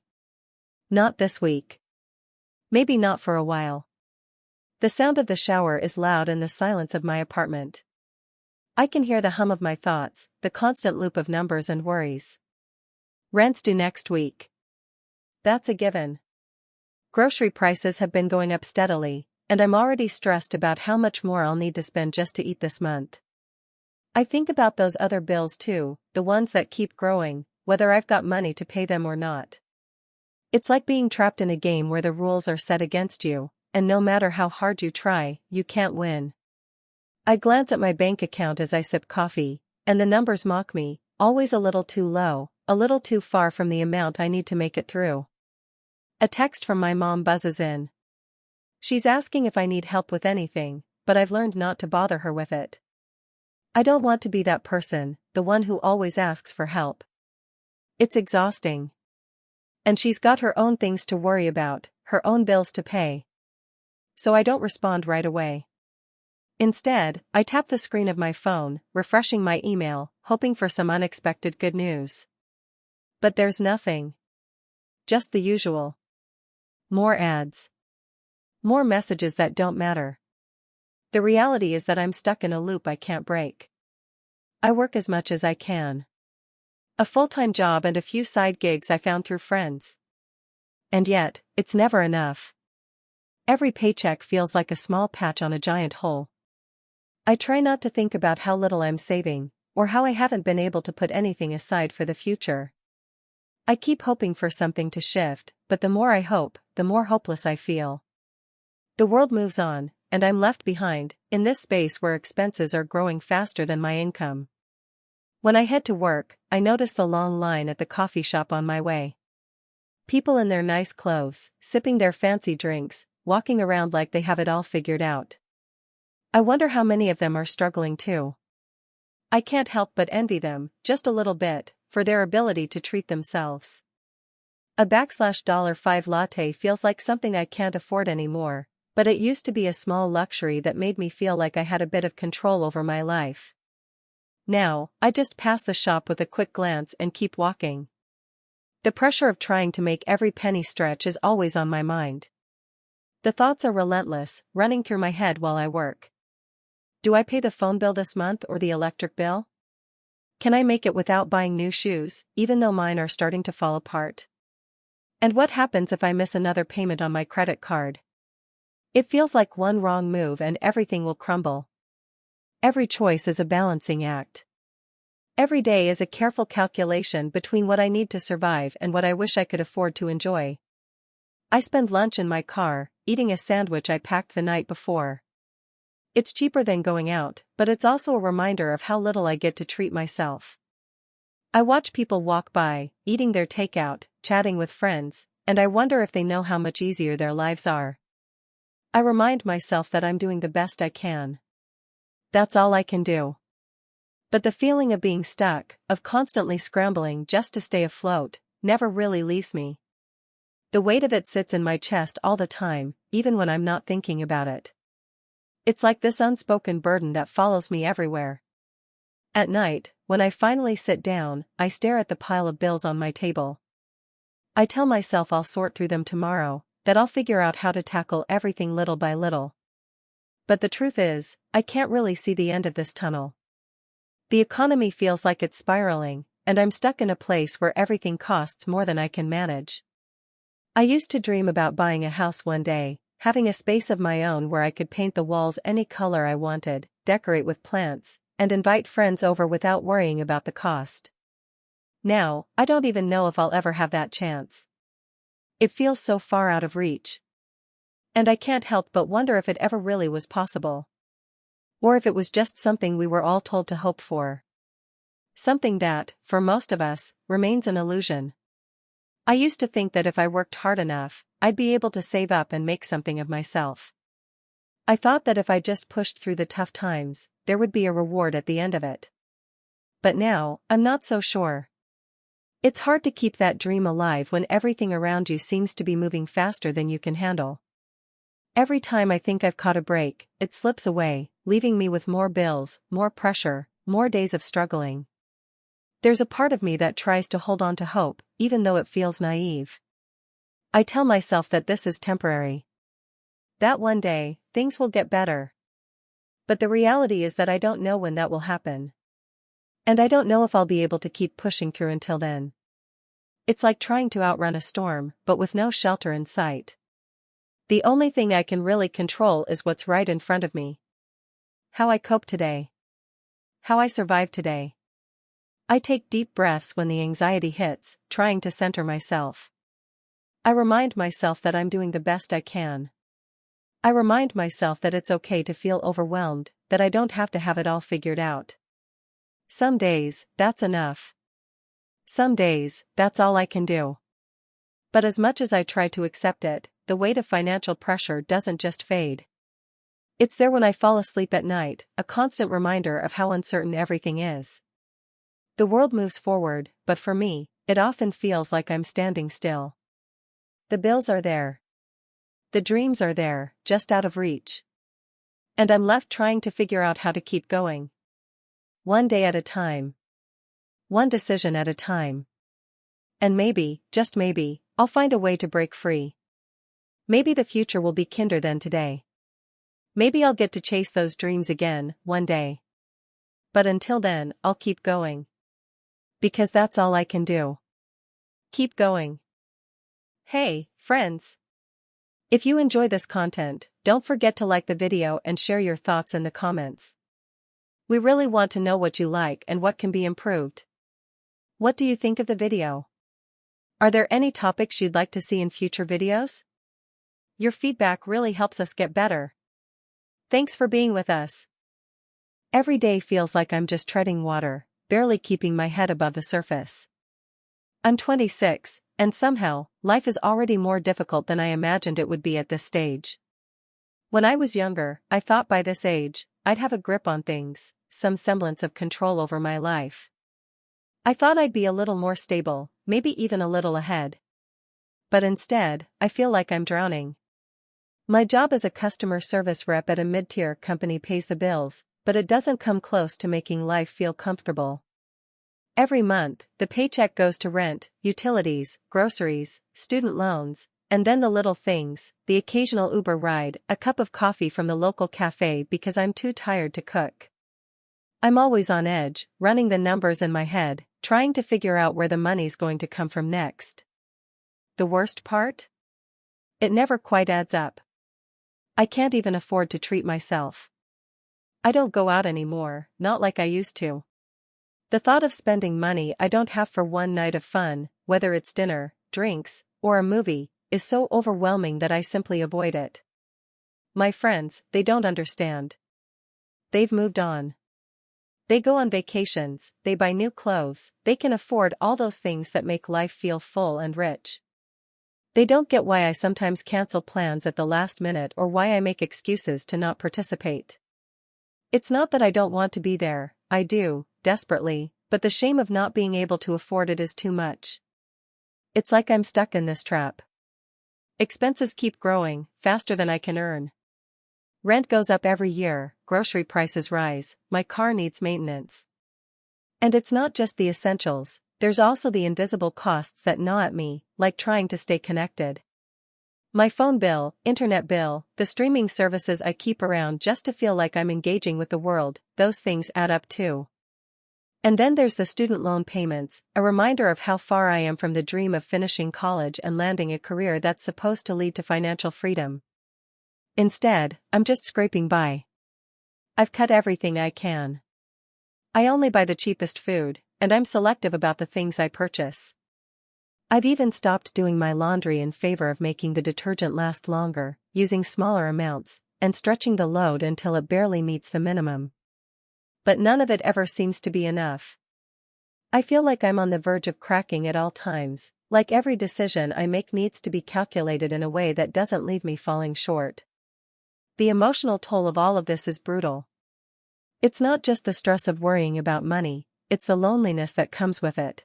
Not this week. Maybe not for a while. The sound of the shower is loud in the silence of my apartment. I can hear the hum of my thoughts, the constant loop of numbers and worries. Rent's due next week. That's a given. Grocery prices have been going up steadily, and I'm already stressed about how much more I'll need to spend just to eat this month. I think about those other bills too, the ones that keep growing, whether I've got money to pay them or not. It's like being trapped in a game where the rules are set against you, and no matter how hard you try, you can't win. I glance at my bank account as I sip coffee, and the numbers mock me, always a little too low, a little too far from the amount I need to make it through. A text from my mom buzzes in. She's asking if I need help with anything, but I've learned not to bother her with it. I don't want to be that person, the one who always asks for help. It's exhausting. And she's got her own things to worry about, her own bills to pay. So I don't respond right away. Instead, I tap the screen of my phone, refreshing my email, hoping for some unexpected good news. But there's nothing. Just the usual. More ads. More messages that don't matter. The reality is that I'm stuck in a loop I can't break. I work as much as I can. A full-time job and a few side gigs I found through friends. And yet, it's never enough. Every paycheck feels like a small patch on a giant hole. I try not to think about how little I'm saving, or how I haven't been able to put anything aside for the future. I keep hoping for something to shift, but the more I hope, the more hopeless I feel. The world moves on, and I'm left behind, in this space where expenses are growing faster than my income. When I head to work, I notice the long line at the coffee shop on my way. People in their nice clothes, sipping their fancy drinks, walking around like they have it all figured out. I wonder how many of them are struggling too. I can't help but envy them, just a little bit, for their ability to treat themselves. A $5 latte feels like something I can't afford anymore, but it used to be a small luxury that made me feel like I had a bit of control over my life. Now, I just pass the shop with a quick glance and keep walking. The pressure of trying to make every penny stretch is always on my mind. The thoughts are relentless, running through my head while I work. Do I pay the phone bill this month or the electric bill? Can I make it without buying new shoes, even though mine are starting to fall apart? And what happens if I miss another payment on my credit card? It feels like one wrong move and everything will crumble. Every choice is a balancing act. Every day is a careful calculation between what I need to survive and what I wish I could afford to enjoy. I spend lunch in my car, eating a sandwich I packed the night before. It's cheaper than going out, but it's also a reminder of how little I get to treat myself. I watch people walk by, eating their takeout, chatting with friends, and I wonder if they know how much easier their lives are. I remind myself that I'm doing the best I can. That's all I can do. But the feeling of being stuck, of constantly scrambling just to stay afloat, never really leaves me. The weight of it sits in my chest all the time, even when I'm not thinking about it. It's like this unspoken burden that follows me everywhere. At night, when I finally sit down, I stare at the pile of bills on my table. I tell myself I'll sort through them tomorrow, that I'll figure out how to tackle everything little by little. But the truth is, I can't really see the end of this tunnel. The economy feels like it's spiraling, and I'm stuck in a place where everything costs more than I can manage. I used to dream about buying a house one day, having a space of my own where I could paint the walls any color I wanted, decorate with plants, and invite friends over without worrying about the cost. Now, I don't even know if I'll ever have that chance. It feels so far out of reach. And I can't help but wonder if it ever really was possible. Or if it was just something we were all told to hope for. Something that, for most of us, remains an illusion. I used to think that if I worked hard enough, I'd be able to save up and make something of myself. I thought that if I just pushed through the tough times, there would be a reward at the end of it. But now, I'm not so sure. It's hard to keep that dream alive when everything around you seems to be moving faster than you can handle. Every time I think I've caught a break, it slips away, leaving me with more bills, more pressure, more days of struggling. There's a part of me that tries to hold on to hope, even though it feels naive. I tell myself that this is temporary. That one day, things will get better. But the reality is that I don't know when that will happen. And I don't know if I'll be able to keep pushing through until then. It's like trying to outrun a storm, but with no shelter in sight. The only thing I can really control is what's right in front of me. How I cope today. How I survive today. I take deep breaths when the anxiety hits, trying to center myself. I remind myself that I'm doing the best I can. I remind myself that it's okay to feel overwhelmed, that I don't have to have it all figured out. Some days, that's enough. Some days, that's all I can do. But as much as I try to accept it, the weight of financial pressure doesn't just fade. It's there when I fall asleep at night, a constant reminder of how uncertain everything is. The world moves forward, but for me, it often feels like I'm standing still. The bills are there. The dreams are there, just out of reach. And I'm left trying to figure out how to keep going. One day at a time. One decision at a time. And maybe, just maybe, I'll find a way to break free. Maybe the future will be kinder than today. Maybe I'll get to chase those dreams again, one day. But until then, I'll keep going. Because that's all I can do. Keep going. Hey, friends! If you enjoy this content, don't forget to like the video and share your thoughts in the comments. We really want to know what you like and what can be improved. What do you think of the video? Are there any topics you'd like to see in future videos? Your feedback really helps us get better. Thanks for being with us. Every day feels like I'm just treading water, barely keeping my head above the surface. I'm 26, and somehow, life is already more difficult than I imagined it would be at this stage. When I was younger, I thought by this age, I'd have a grip on things, some semblance of control over my life. I thought I'd be a little more stable, maybe even a little ahead. But instead, I feel like I'm drowning. My job as a customer service rep at a mid-tier company pays the bills, but it doesn't come close to making life feel comfortable. Every month, the paycheck goes to rent, utilities, groceries, student loans, and then the little things, the occasional Uber ride, a cup of coffee from the local cafe because I'm too tired to cook. I'm always on edge, running the numbers in my head, trying to figure out where the money's going to come from next. The worst part? It never quite adds up. I can't even afford to treat myself. I don't go out anymore, not like I used to. The thought of spending money I don't have for one night of fun, whether it's dinner, drinks, or a movie, is so overwhelming that I simply avoid it. My friends, they don't understand. They've moved on. They go on vacations, they buy new clothes, they can afford all those things that make life feel full and rich. They don't get why I sometimes cancel plans at the last minute or why I make excuses to not participate. It's not that I don't want to be there, I do, desperately, but the shame of not being able to afford it is too much. It's like I'm stuck in this trap. Expenses keep growing, faster than I can earn. Rent goes up every year, grocery prices rise, my car needs maintenance. And it's not just the essentials, there's also the invisible costs that gnaw at me, like trying to stay connected. My phone bill, internet bill, the streaming services I keep around just to feel like I'm engaging with the world, those things add up too. And then there's the student loan payments, a reminder of how far I am from the dream of finishing college and landing a career that's supposed to lead to financial freedom. Instead, I'm just scraping by. I've cut everything I can. I only buy the cheapest food, and I'm selective about the things I purchase. I've even stopped doing my laundry in favor of making the detergent last longer, using smaller amounts, and stretching the load until it barely meets the minimum. But none of it ever seems to be enough. I feel like I'm on the verge of cracking at all times, like every decision I make needs to be calculated in a way that doesn't leave me falling short. the emotional toll of all of this is brutal. It's not just the stress of worrying about money, it's the loneliness that comes with it.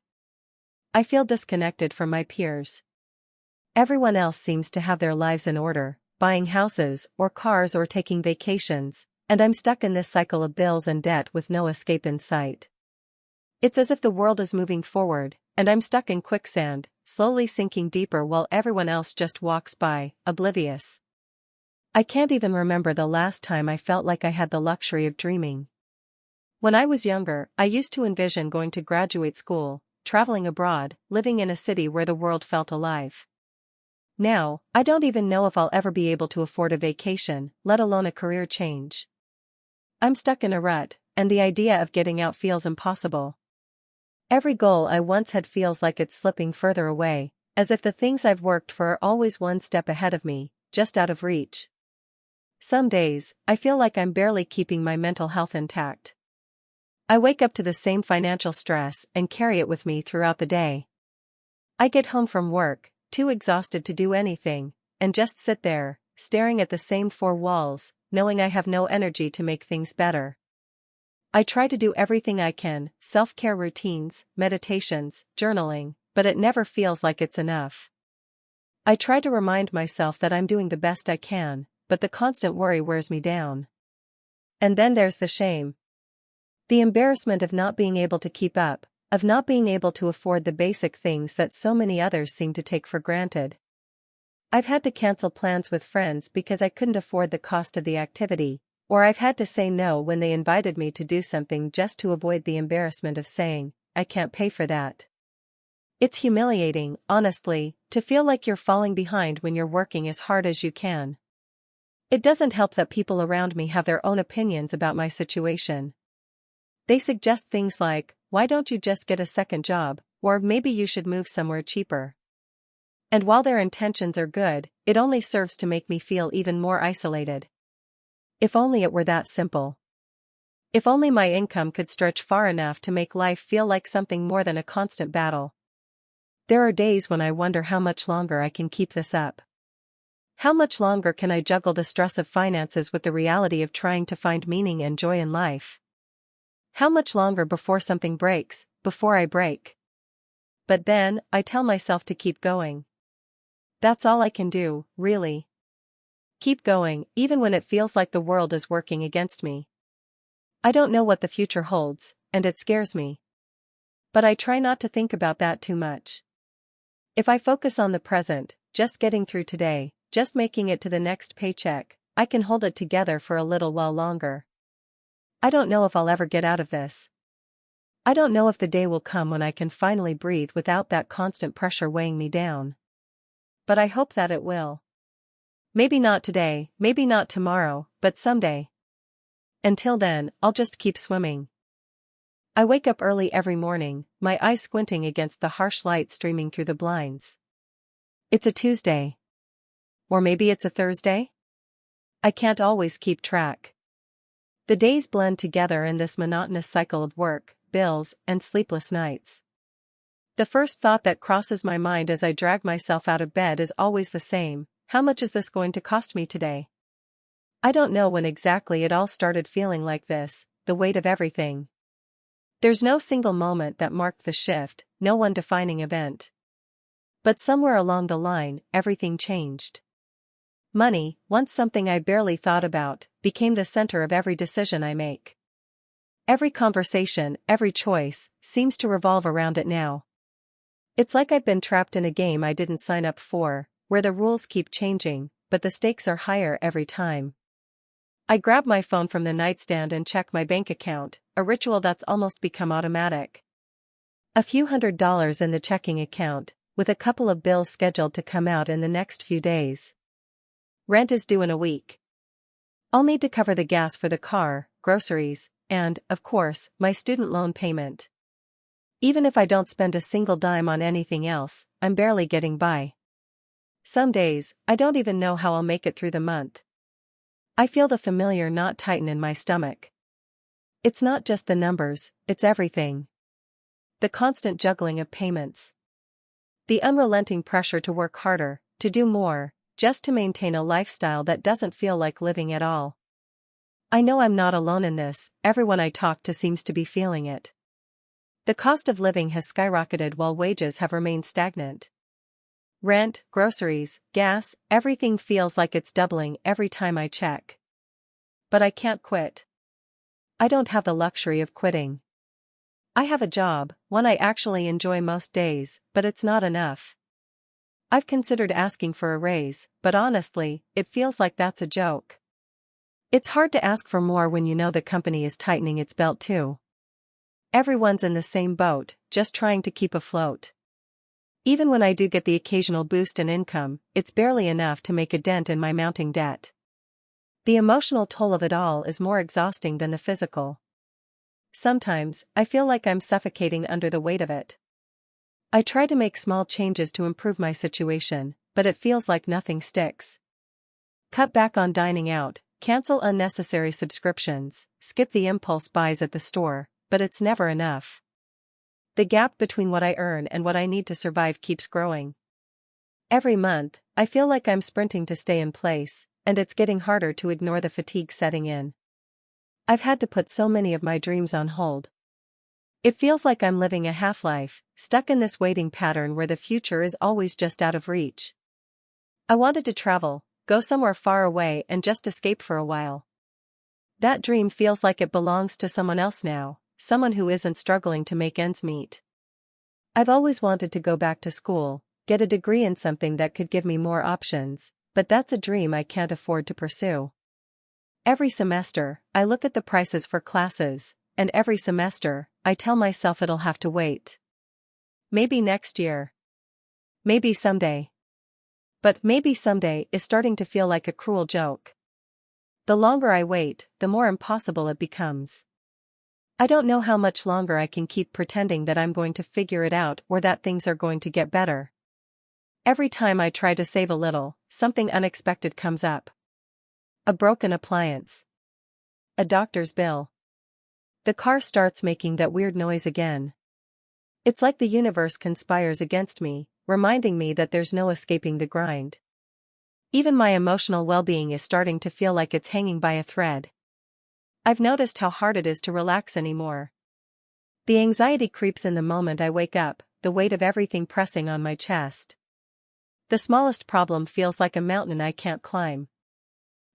I feel disconnected from my peers. Everyone else seems to have their lives in order, buying houses or cars or taking vacations, and I'm stuck in this cycle of bills and debt with no escape in sight. It's as if the world is moving forward, and I'm stuck in quicksand, slowly sinking deeper while everyone else just walks by, oblivious. I can't even remember the last time I felt like I had the luxury of dreaming. When I was younger, I used to envision going to graduate school, traveling abroad, living in a city where the world felt alive. Now, I don't even know if I'll ever be able to afford a vacation, let alone a career change. I'm stuck in a rut, and the idea of getting out feels impossible. Every goal I once had feels like it's slipping further away, as if the things I've worked for are always one step ahead of me, just out of reach. Some days, I feel like I'm barely keeping my mental health intact. I wake up to the same financial stress and carry it with me throughout the day. I get home from work, too exhausted to do anything, and just sit there, staring at the same four walls, knowing I have no energy to make things better. I try to do everything I can, self-care routines, meditations, journaling, but it never feels like it's enough. I try to remind myself that I'm doing the best I can, but the constant worry wears me down. And then there's the shame. The embarrassment of not being able to keep up, of not being able to afford the basic things that so many others seem to take for granted. I've had to cancel plans with friends because I couldn't afford the cost of the activity, or I've had to say no when they invited me to do something just to avoid the embarrassment of saying, I can't pay for that. It's humiliating, honestly, to feel like you're falling behind when you're working as hard as you can. It doesn't help that people around me have their own opinions about my situation. They suggest things like, why don't you just get a second job, or maybe you should move somewhere cheaper. And while their intentions are good, it only serves to make me feel even more isolated. If only it were that simple. If only my income could stretch far enough to make life feel like something more than a constant battle. There are days when I wonder how much longer I can keep this up. How much longer can I juggle the stress of finances with the reality of trying to find meaning and joy in life? How much longer before something breaks, before I break? But then, I tell myself to keep going. That's all I can do, really. Keep going, even when it feels like the world is working against me. I don't know what the future holds, and it scares me. But I try not to think about that too much. If I focus on the present, just getting through today, just making it to the next paycheck, I can hold it together for a little while longer. I don't know if I'll ever get out of this. I don't know if the day will come when I can finally breathe without that constant pressure weighing me down. But I hope that it will. Maybe not today, maybe not tomorrow, but someday. Until then, I'll just keep swimming. I wake up early every morning, my eyes squinting against the harsh light streaming through the blinds. It's a Tuesday. Or maybe it's a Thursday? I can't always keep track. The days blend together in this monotonous cycle of work, bills, and sleepless nights. The first thought that crosses my mind as I drag myself out of bed is always the same: how much is this going to cost me today? I don't know when exactly it all started feeling like this, the weight of everything. There's no single moment that marked the shift, no one defining event. But somewhere along the line, everything changed. Money, once something I barely thought about, became the center of every decision I make. Every conversation, every choice, seems to revolve around it now. It's like I've been trapped in a game I didn't sign up for, where the rules keep changing, but the stakes are higher every time. I grab my phone from the nightstand and check my bank account, a ritual that's almost become automatic. A few $100s in the checking account, with a couple of bills scheduled to come out in the next few days. Rent is due in a week. I'll need to cover the gas for the car, groceries, and, of course, my student loan payment. Even if I don't spend a single dime on anything else, I'm barely getting by. Some days, I don't even know how I'll make it through the month. I feel the familiar knot tighten in my stomach. It's not just the numbers, it's everything. The constant juggling of payments. The unrelenting pressure to work harder, to do more, just to maintain a lifestyle that doesn't feel like living at all. I know I'm not alone in this, everyone I talk to seems to be feeling it. The cost of living has skyrocketed while wages have remained stagnant. Rent, groceries, gas, everything feels like it's doubling every time I check. But I can't quit. I don't have the luxury of quitting. I have a job, one I actually enjoy most days, but it's not enough. I've considered asking for a raise, but honestly, it feels like that's a joke. It's hard to ask for more when you know the company is tightening its belt too. Everyone's in the same boat, just trying to keep afloat. Even when I do get the occasional boost in income, it's barely enough to make a dent in my mounting debt. The emotional toll of it all is more exhausting than the physical. Sometimes, I feel like I'm suffocating under the weight of it. I try to make small changes to improve my situation, but it feels like nothing sticks. Cut back on dining out, cancel unnecessary subscriptions, skip the impulse buys at the store, but it's never enough. The gap between what I earn and what I need to survive keeps growing. Every month, I feel like I'm sprinting to stay in place, and it's getting harder to ignore the fatigue setting in. I've had to put so many of my dreams on hold. It feels like I'm living a half-life, stuck in this waiting pattern where the future is always just out of reach. I wanted to travel, go somewhere far away and just escape for a while. That dream feels like it belongs to someone else now, someone who isn't struggling to make ends meet. I've always wanted to go back to school, get a degree in something that could give me more options, but that's a dream I can't afford to pursue. Every semester, I look at the prices for classes, and every semester, I tell myself it'll have to wait. Maybe next year. Maybe someday. But maybe someday is starting to feel like a cruel joke. The longer I wait, the more impossible it becomes. I don't know how much longer I can keep pretending that I'm going to figure it out or that things are going to get better. Every time I try to save a little, something unexpected comes up. A broken appliance. A doctor's bill. The car starts making that weird noise again. It's like the universe conspires against me, reminding me that there's no escaping the grind. Even my emotional well-being is starting to feel like it's hanging by a thread. I've noticed how hard it is to relax anymore. The anxiety creeps in the moment I wake up, the weight of everything pressing on my chest. The smallest problem feels like a mountain I can't climb.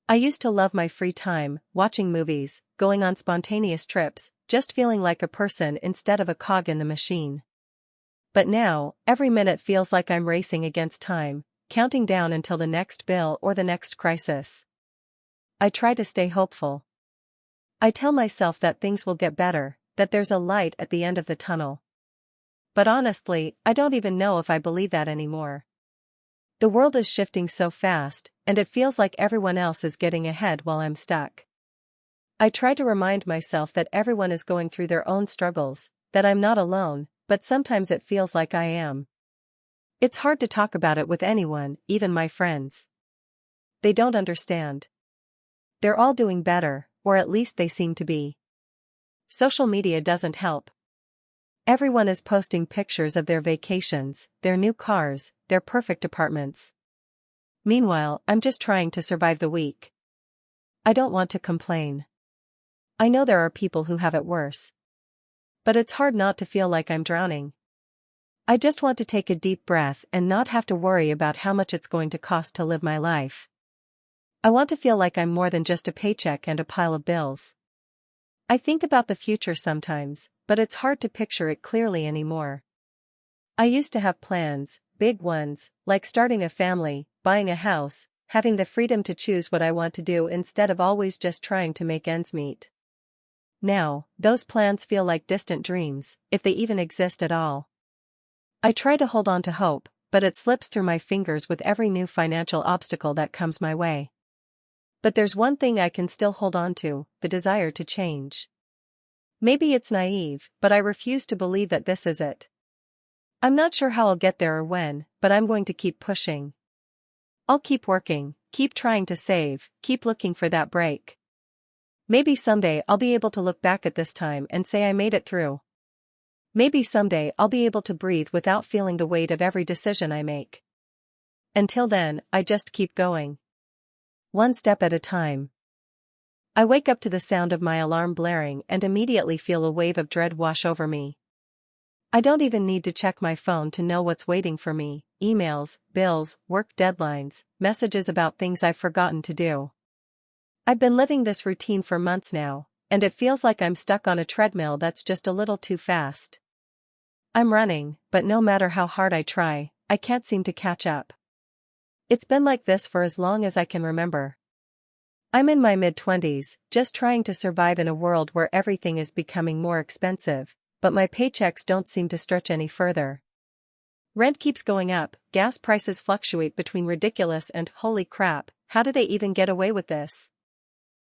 I used to love my free time, watching movies, going on spontaneous trips, just feeling like a person instead of a cog in the machine. But now, every minute feels like I'm racing against time, counting down until the next bill or the next crisis. I try to stay hopeful. I tell myself that things will get better, that there's a light at the end of the tunnel. But honestly, I don't even know if I believe that anymore. The world is shifting so fast, and it feels like everyone else is getting ahead while I'm stuck. I try to remind myself that everyone is going through their own struggles, that I'm not alone, but sometimes it feels like I am. It's hard to talk about it with anyone, even my friends. They don't understand. They're all doing better, or at least they seem to be. Social media doesn't help. Everyone is posting pictures of their vacations, their new cars, their perfect apartments. Meanwhile, I'm just trying to survive the week. I don't want to complain. I know there are people who have it worse. But it's hard not to feel like I'm drowning. I just want to take a deep breath and not have to worry about how much it's going to cost to live my life. I want to feel like I'm more than just a paycheck and a pile of bills. I think about the future sometimes, but it's hard to picture it clearly anymore. I used to have plans, big ones, like starting a family, buying a house, having the freedom to choose what I want to do instead of always just trying to make ends meet. Now, those plans feel like distant dreams, if they even exist at all. I try to hold on to hope, but it slips through my fingers with every new financial obstacle that comes my way. But there's one thing I can still hold on to, the desire to change. Maybe it's naive, but I refuse to believe that this is it. I'm not sure how I'll get there or when, but I'm going to keep pushing. I'll keep working, keep trying to save, keep looking for that break. Maybe someday I'll be able to look back at this time and say I made it through. Maybe someday I'll be able to breathe without feeling the weight of every decision I make. Until then, I just keep going. One step at a time. I wake up to the sound of my alarm blaring and immediately feel a wave of dread wash over me. I don't even need to check my phone to know what's waiting for me: emails, bills, work deadlines, messages about things I've forgotten to do. I've been living this routine for months now, and it feels like I'm stuck on a treadmill that's just a little too fast. I'm running, but no matter how hard I try, I can't seem to catch up. It's been like this for as long as I can remember. I'm in my mid-20s, just trying to survive in a world where everything is becoming more expensive, but my paychecks don't seem to stretch any further. Rent keeps going up, gas prices fluctuate between ridiculous and holy crap, how do they even get away with this?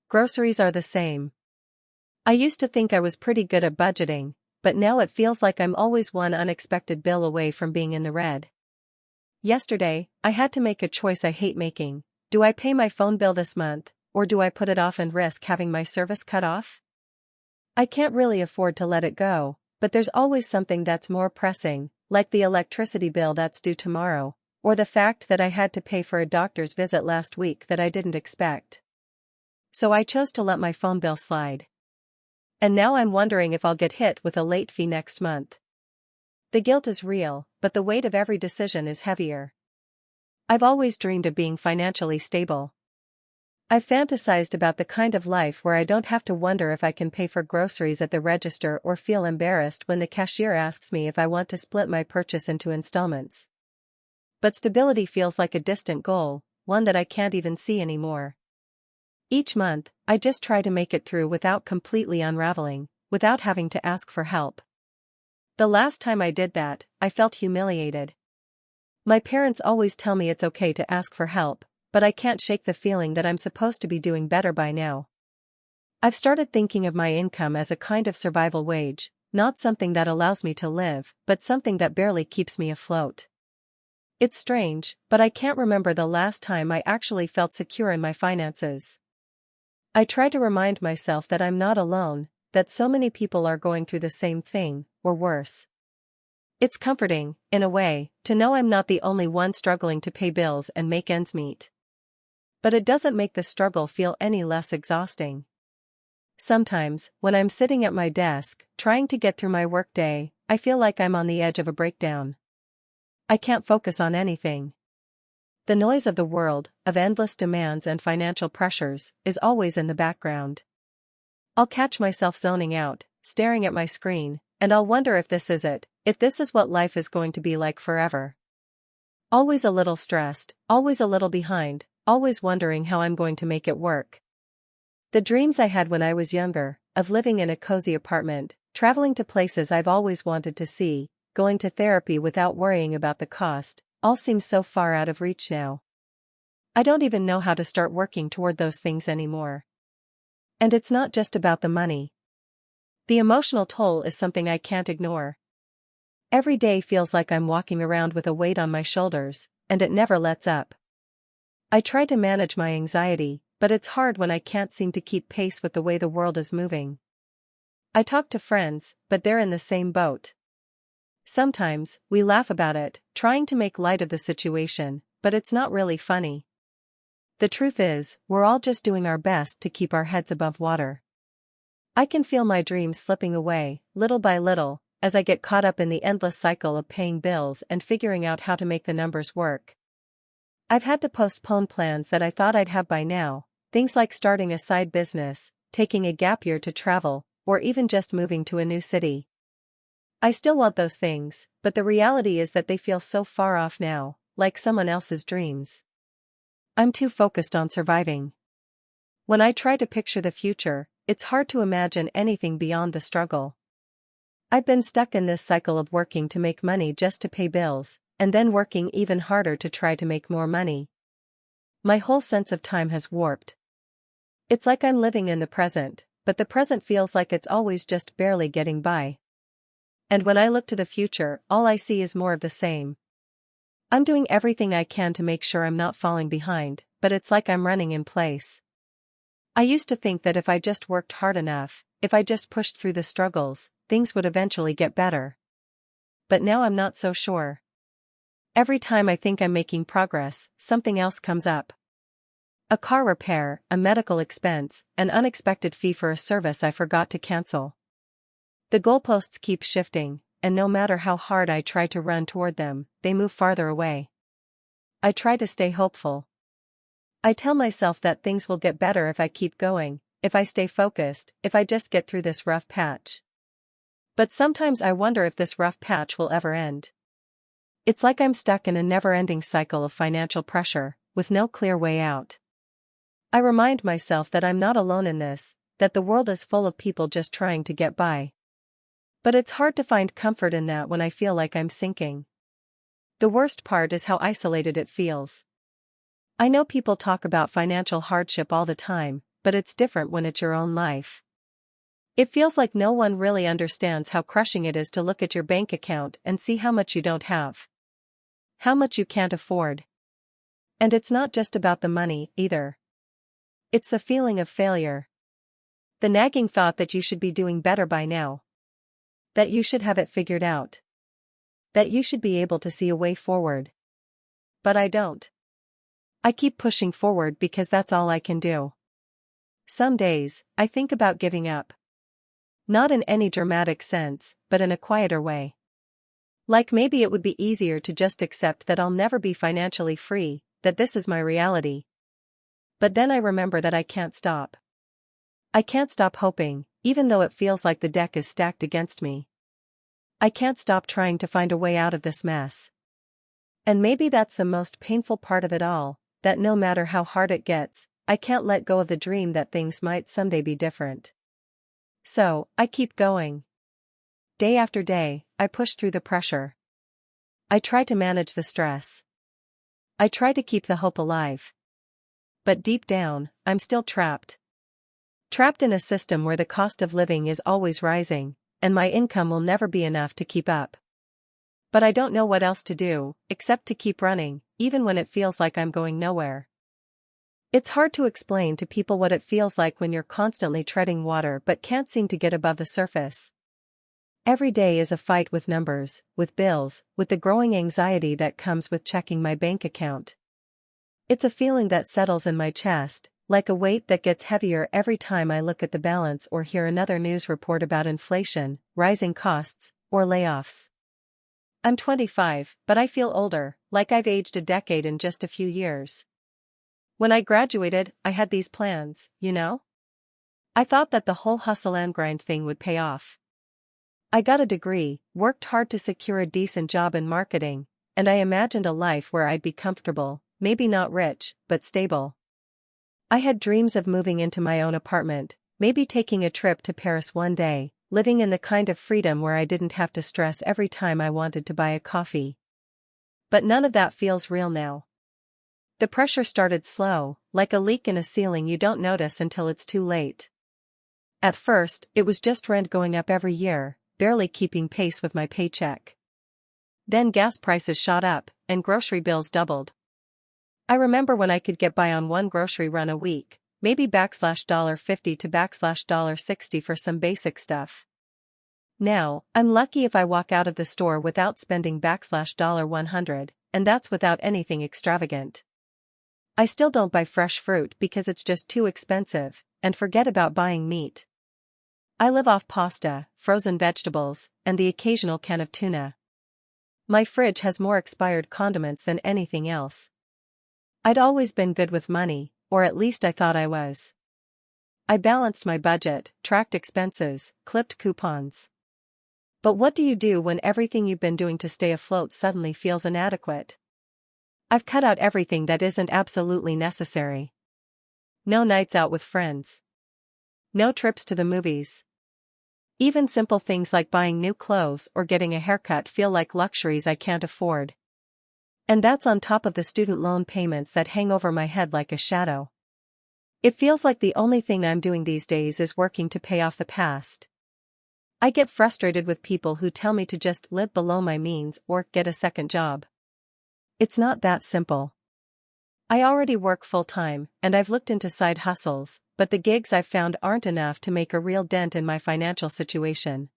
Groceries are the same. I used to think I was pretty good at budgeting, but now it feels like I'm always one unexpected bill away from being in the red. Yesterday, I had to make a choice I hate making. Do I pay my phone bill this month, or do I put it off and risk having my service cut off? I can't really afford to let it go, but there's always something that's more pressing, like the electricity bill that's due tomorrow, or the fact that I had to pay for a doctor's visit last week that I didn't expect. So I chose to let my phone bill slide. And now I'm wondering if I'll get hit with a late fee next month. The guilt is real, but the weight of every decision is heavier. I've always dreamed of being financially stable. I've fantasized about the kind of life where I don't have to wonder if I can pay for groceries at the register or feel embarrassed when the cashier asks me if I want to split my purchase into installments. But stability feels like a distant goal, one that I can't even see anymore. Each month, I just try to make it through without completely unraveling, without having to ask for help. The last time I did that, I felt humiliated. My parents always tell me it's okay to ask for help, but I can't shake the feeling that I'm supposed to be doing better by now. I've started thinking of my income as a kind of survival wage, not something that allows me to live, but something that barely keeps me afloat. It's strange, but I can't remember the last time I actually felt secure in my finances. I try to remind myself that I'm not alone, that so many people are going through the same thing, or worse. It's comforting, in a way, to know I'm not the only one struggling to pay bills and make ends meet. But it doesn't make the struggle feel any less exhausting. Sometimes, when I'm sitting at my desk, trying to get through my workday, I feel like I'm on the edge of a breakdown. I can't focus on anything. The noise of the world, of endless demands and financial pressures, is always in the background. I'll catch myself zoning out, staring at my screen, and I'll wonder if this is it, if this is what life is going to be like forever. Always a little stressed, always a little behind, always wondering how I'm going to make it work. The dreams I had when I was younger, of living in a cozy apartment, traveling to places I've always wanted to see, going to therapy without worrying about the cost, all seem so far out of reach now. I don't even know how to start working toward those things anymore. And it's not just about the money. The emotional toll is something I can't ignore. Every day feels like I'm walking around with a weight on my shoulders, and it never lets up. I try to manage my anxiety, but it's hard when I can't seem to keep pace with the way the world is moving. I talk to friends, but they're in the same boat. Sometimes, we laugh about it, trying to make light of the situation, but it's not really funny. The truth is, we're all just doing our best to keep our heads above water. I can feel my dreams slipping away, little by little, as I get caught up in the endless cycle of paying bills and figuring out how to make the numbers work. I've had to postpone plans that I thought I'd have by now, things like starting a side business, taking a gap year to travel, or even just moving to a new city. I still want those things, but the reality is that they feel so far off now, like someone else's dreams. I'm too focused on surviving. When I try to picture the future, it's hard to imagine anything beyond the struggle. I've been stuck in this cycle of working to make money just to pay bills, and then working even harder to try to make more money. My whole sense of time has warped. It's like I'm living in the present, but the present feels like it's always just barely getting by. And when I look to the future, all I see is more of the same. I'm doing everything I can to make sure I'm not falling behind, but it's like I'm running in place. I used to think that if I just worked hard enough, if I just pushed through the struggles, things would eventually get better. But now I'm not so sure. Every time I think I'm making progress, something else comes up. A car repair, a medical expense, an unexpected fee for a service I forgot to cancel. The goalposts keep shifting, and no matter how hard I try to run toward them, they move farther away. I try to stay hopeful. I tell myself that things will get better if I keep going, if I stay focused, if I just get through this rough patch. But sometimes I wonder if this rough patch will ever end. It's like I'm stuck in a never-ending cycle of financial pressure, with no clear way out. I remind myself that I'm not alone in this, that the world is full of people just trying to get by. But it's hard to find comfort in that when I feel like I'm sinking. The worst part is how isolated it feels. I know people talk about financial hardship all the time, but it's different when it's your own life. It feels like no one really understands how crushing it is to look at your bank account and see how much you don't have. How much you can't afford. And it's not just about the money, either. It's the feeling of failure. The nagging thought that you should be doing better by now. That you should have it figured out. That you should be able to see a way forward. But I don't. I keep pushing forward because that's all I can do. Some days, I think about giving up. Not in any dramatic sense, but in a quieter way. Like maybe it would be easier to just accept that I'll never be financially free, that this is my reality. But then I remember that I can't stop. I can't stop hoping, even though it feels like the deck is stacked against me. I can't stop trying to find a way out of this mess. And maybe that's the most painful part of it all, that no matter how hard it gets, I can't let go of the dream that things might someday be different. So, I keep going. Day after day, I push through the pressure. I try to manage the stress. I try to keep the hope alive. But deep down, I'm still trapped. Trapped in a system where the cost of living is always rising, and my income will never be enough to keep up. But I don't know what else to do, except to keep running, even when it feels like I'm going nowhere. It's hard to explain to people what it feels like when you're constantly treading water but can't seem to get above the surface. Every day is a fight with numbers, with bills, with the growing anxiety that comes with checking my bank account. It's a feeling that settles in my chest, like a weight that gets heavier every time I look at the balance or hear another news report about inflation, rising costs, or layoffs. I'm 25, but I feel older, like I've aged a decade in just a few years. When I graduated, I had these plans, you know? I thought that the whole hustle and grind thing would pay off. I got a degree, worked hard to secure a decent job in marketing, and I imagined a life where I'd be comfortable, maybe not rich, but stable. I had dreams of moving into my own apartment, maybe taking a trip to Paris one day, living in the kind of freedom where I didn't have to stress every time I wanted to buy a coffee. But none of that feels real now. The pressure started slow, like a leak in a ceiling you don't notice until it's too late. At first, it was just rent going up every year, barely keeping pace with my paycheck. Then gas prices shot up, and grocery bills doubled. I remember when I could get by on one grocery run a week, maybe $50 to $60 for some basic stuff. Now, I'm lucky if I walk out of the store without spending $100, and that's without anything extravagant. I still don't buy fresh fruit because it's just too expensive, and forget about buying meat. I live off pasta, frozen vegetables, and the occasional can of tuna. My fridge has more expired condiments than anything else. I'd always been good with money, or at least I thought I was. I balanced my budget, tracked expenses, clipped coupons. But what do you do when everything you've been doing to stay afloat suddenly feels inadequate? I've cut out everything that isn't absolutely necessary. No nights out with friends. No trips to the movies. Even simple things like buying new clothes or getting a haircut feel like luxuries I can't afford. And that's on top of the student loan payments that hang over my head like a shadow. It feels like the only thing I'm doing these days is working to pay off the past. I get frustrated with people who tell me to just live below my means or get a second job. It's not that simple. I already work full-time, and I've looked into side hustles, but the gigs I've found aren't enough to make a real dent in my financial situation.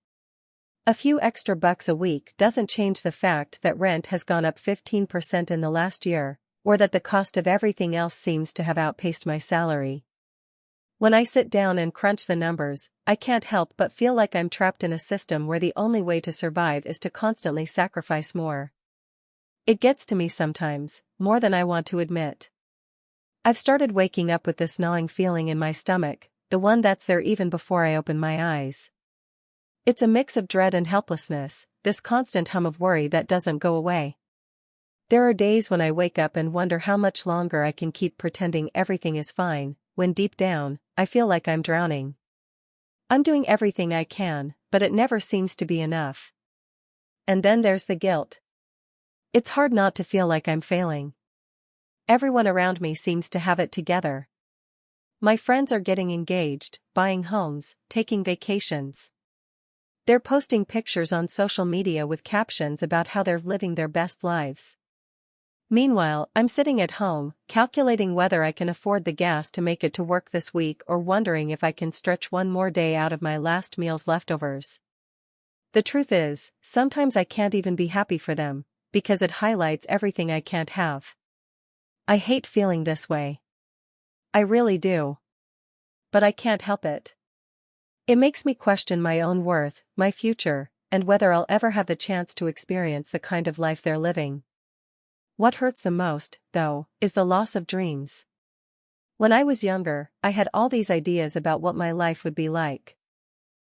A few extra bucks a week doesn't change the fact that rent has gone up 15% in the last year, or that the cost of everything else seems to have outpaced my salary. When I sit down and crunch the numbers, I can't help but feel like I'm trapped in a system where the only way to survive is to constantly sacrifice more. It gets to me sometimes, more than I want to admit. I've started waking up with this gnawing feeling in my stomach, the one that's there even before I open my eyes. It's a mix of dread and helplessness, this constant hum of worry that doesn't go away. There are days when I wake up and wonder how much longer I can keep pretending everything is fine, when deep down, I feel like I'm drowning. I'm doing everything I can, but it never seems to be enough. And then there's the guilt. It's hard not to feel like I'm failing. Everyone around me seems to have it together. My friends are getting engaged, buying homes, taking vacations. They're posting pictures on social media with captions about how they're living their best lives. Meanwhile, I'm sitting at home, calculating whether I can afford the gas to make it to work this week or wondering if I can stretch one more day out of my last meal's leftovers. The truth is, sometimes I can't even be happy for them, because it highlights everything I can't have. I hate feeling this way. I really do. But I can't help it. It makes me question my own worth, my future, and whether I'll ever have the chance to experience the kind of life they're living. What hurts the most, though, is the loss of dreams. When I was younger, I had all these ideas about what my life would be like.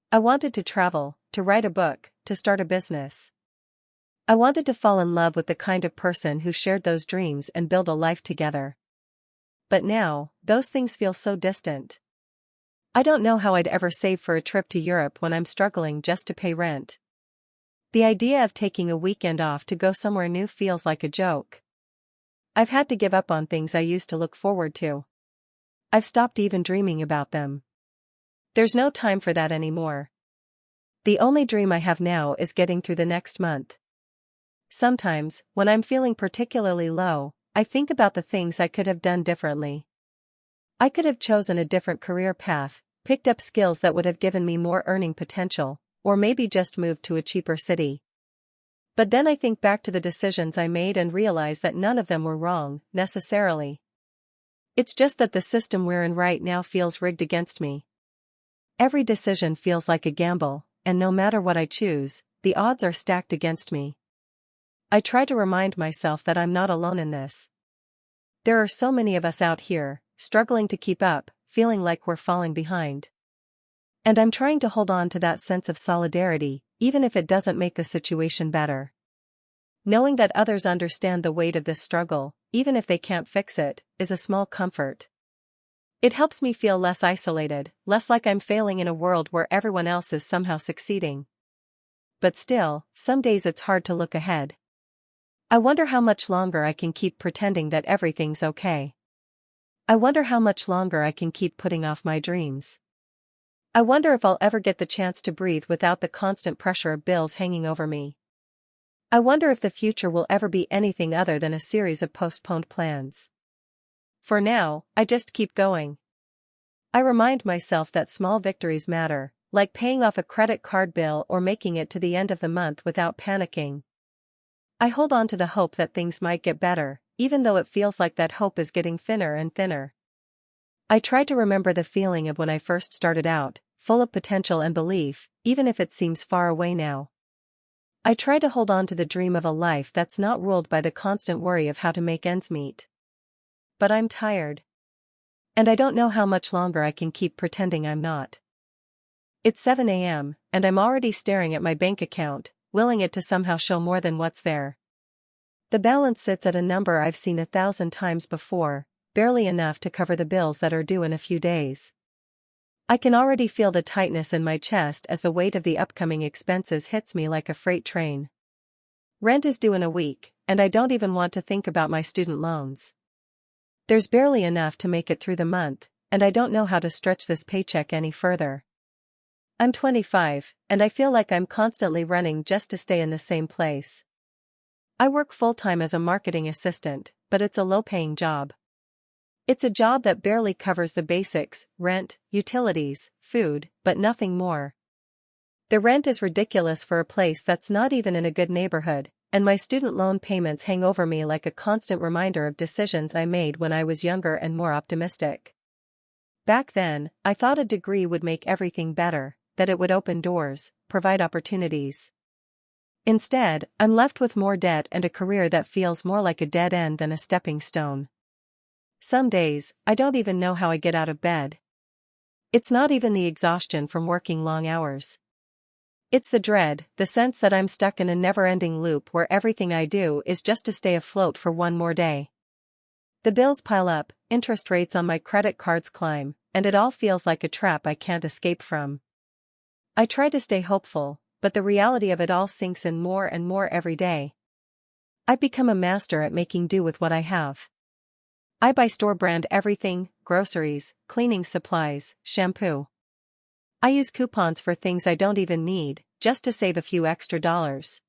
I wanted to travel, to write a book, to start a business. I wanted to fall in love with the kind of person who shared those dreams and build a life together. But now, those things feel so distant. I don't know how I'd ever save for a trip to Europe when I'm struggling just to pay rent. The idea of taking a weekend off to go somewhere new feels like a joke. I've had to give up on things I used to look forward to. I've stopped even dreaming about them. There's no time for that anymore. The only dream I have now is getting through the next month. Sometimes, when I'm feeling particularly low, I think about the things I could have done differently. I could have chosen a different career path, picked up skills that would have given me more earning potential, or maybe just moved to a cheaper city. But then I think back to the decisions I made and realize that none of them were wrong, necessarily. It's just that the system we're in right now feels rigged against me. Every decision feels like a gamble, and no matter what I choose, the odds are stacked against me. I try to remind myself that I'm not alone in this. There are so many of us out here, struggling to keep up, feeling like we're falling behind. And I'm trying to hold on to that sense of solidarity, even if it doesn't make the situation better. Knowing that others understand the weight of this struggle, even if they can't fix it, is a small comfort. It helps me feel less isolated, less like I'm failing in a world where everyone else is somehow succeeding. But still, some days it's hard to look ahead. I wonder how much longer I can keep pretending that everything's okay. I wonder how much longer I can keep putting off my dreams. I wonder if I'll ever get the chance to breathe without the constant pressure of bills hanging over me. I wonder if the future will ever be anything other than a series of postponed plans. For now, I just keep going. I remind myself that small victories matter, like paying off a credit card bill or making it to the end of the month without panicking. I hold on to the hope that things might get better, even though it feels like that hope is getting thinner and thinner. I try to remember the feeling of when I first started out, full of potential and belief, even if it seems far away now. I try to hold on to the dream of a life that's not ruled by the constant worry of how to make ends meet. But I'm tired. And I don't know how much longer I can keep pretending I'm not. It's 7 a.m., and I'm already staring at my bank account, willing it to somehow show more than what's there. The balance sits at a number I've seen 1,000 times before, barely enough to cover the bills that are due in a few days. I can already feel the tightness in my chest as the weight of the upcoming expenses hits me like a freight train. Rent is due in a week, and I don't even want to think about my student loans. There's barely enough to make it through the month, and I don't know how to stretch this paycheck any further. I'm 25, and I feel like I'm constantly running just to stay in the same place. I work full-time as a marketing assistant, but it's a low-paying job. It's a job that barely covers the basics, rent, utilities, food, but nothing more. The rent is ridiculous for a place that's not even in a good neighborhood, and my student loan payments hang over me like a constant reminder of decisions I made when I was younger and more optimistic. Back then, I thought a degree would make everything better, that it would open doors, provide opportunities. Instead, I'm left with more debt and a career that feels more like a dead end than a stepping stone. Some days, I don't even know how I get out of bed. It's not even the exhaustion from working long hours. It's the dread, the sense that I'm stuck in a never-ending loop where everything I do is just to stay afloat for one more day. The bills pile up, interest rates on my credit cards climb, and it all feels like a trap I can't escape from. I try to stay hopeful, but the reality of it all sinks in more and more every day. I've become a master at making do with what I have. I buy store-brand everything: groceries, cleaning supplies, shampoo. I use coupons for things I don't even need, just to save a few extra dollars.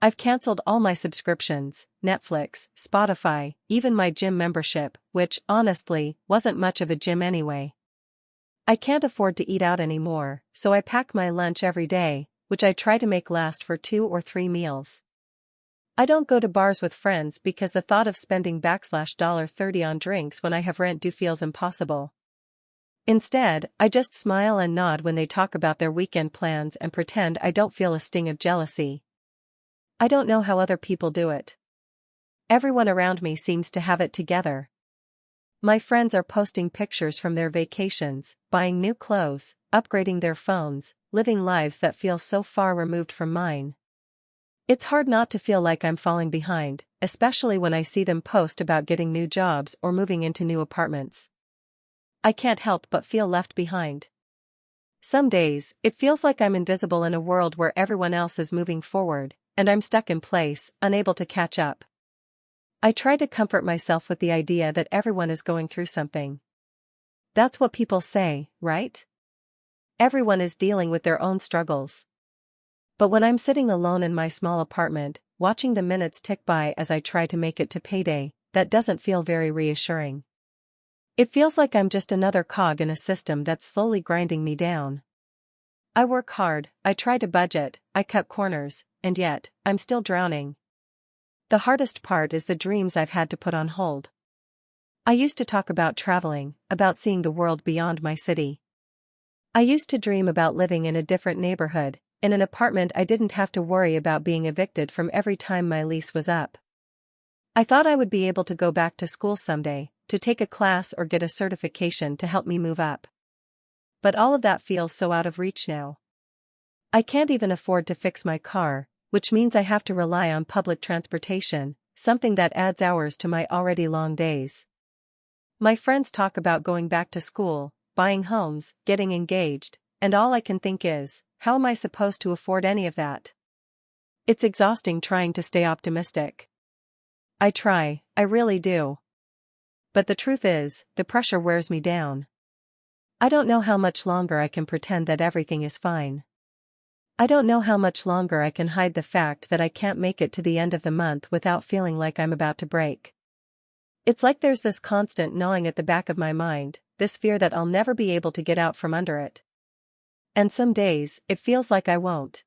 I've canceled all my subscriptions: Netflix, Spotify, even my gym membership, which, honestly, wasn't much of a gym anyway. I can't afford to eat out anymore, so I pack my lunch every day, which I try to make last for 2 or 3 meals. I don't go to bars with friends because the thought of spending $30 on drinks when I have rent due feels impossible. Instead, I just smile and nod when they talk about their weekend plans and pretend I don't feel a sting of jealousy. I don't know how other people do it. Everyone around me seems to have it together. My friends are posting pictures from their vacations, buying new clothes, upgrading their phones, living lives that feel so far removed from mine. It's hard not to feel like I'm falling behind, especially when I see them post about getting new jobs or moving into new apartments. I can't help but feel left behind. Some days, it feels like I'm invisible in a world where everyone else is moving forward, and I'm stuck in place, unable to catch up. I try to comfort myself with the idea that everyone is going through something. That's what people say, right? Everyone is dealing with their own struggles. But when I'm sitting alone in my small apartment, watching the minutes tick by as I try to make it to payday, that doesn't feel very reassuring. It feels like I'm just another cog in a system that's slowly grinding me down. I work hard, I try to budget, I cut corners, and yet, I'm still drowning. The hardest part is the dreams I've had to put on hold. I used to talk about traveling, about seeing the world beyond my city. I used to dream about living in a different neighborhood, in an apartment I didn't have to worry about being evicted from every time my lease was up. I thought I would be able to go back to school someday, to take a class or get a certification to help me move up. But all of that feels so out of reach now. I can't even afford to fix my car, which means I have to rely on public transportation, something that adds hours to my already long days. My friends talk about going back to school, buying homes, getting engaged, and all I can think is, how am I supposed to afford any of that? It's exhausting trying to stay optimistic. I try, I really do. But the truth is, the pressure wears me down. I don't know how much longer I can pretend that everything is fine. I don't know how much longer I can hide the fact that I can't make it to the end of the month without feeling like I'm about to break. It's like there's this constant gnawing at the back of my mind, this fear that I'll never be able to get out from under it. And some days, it feels like I won't.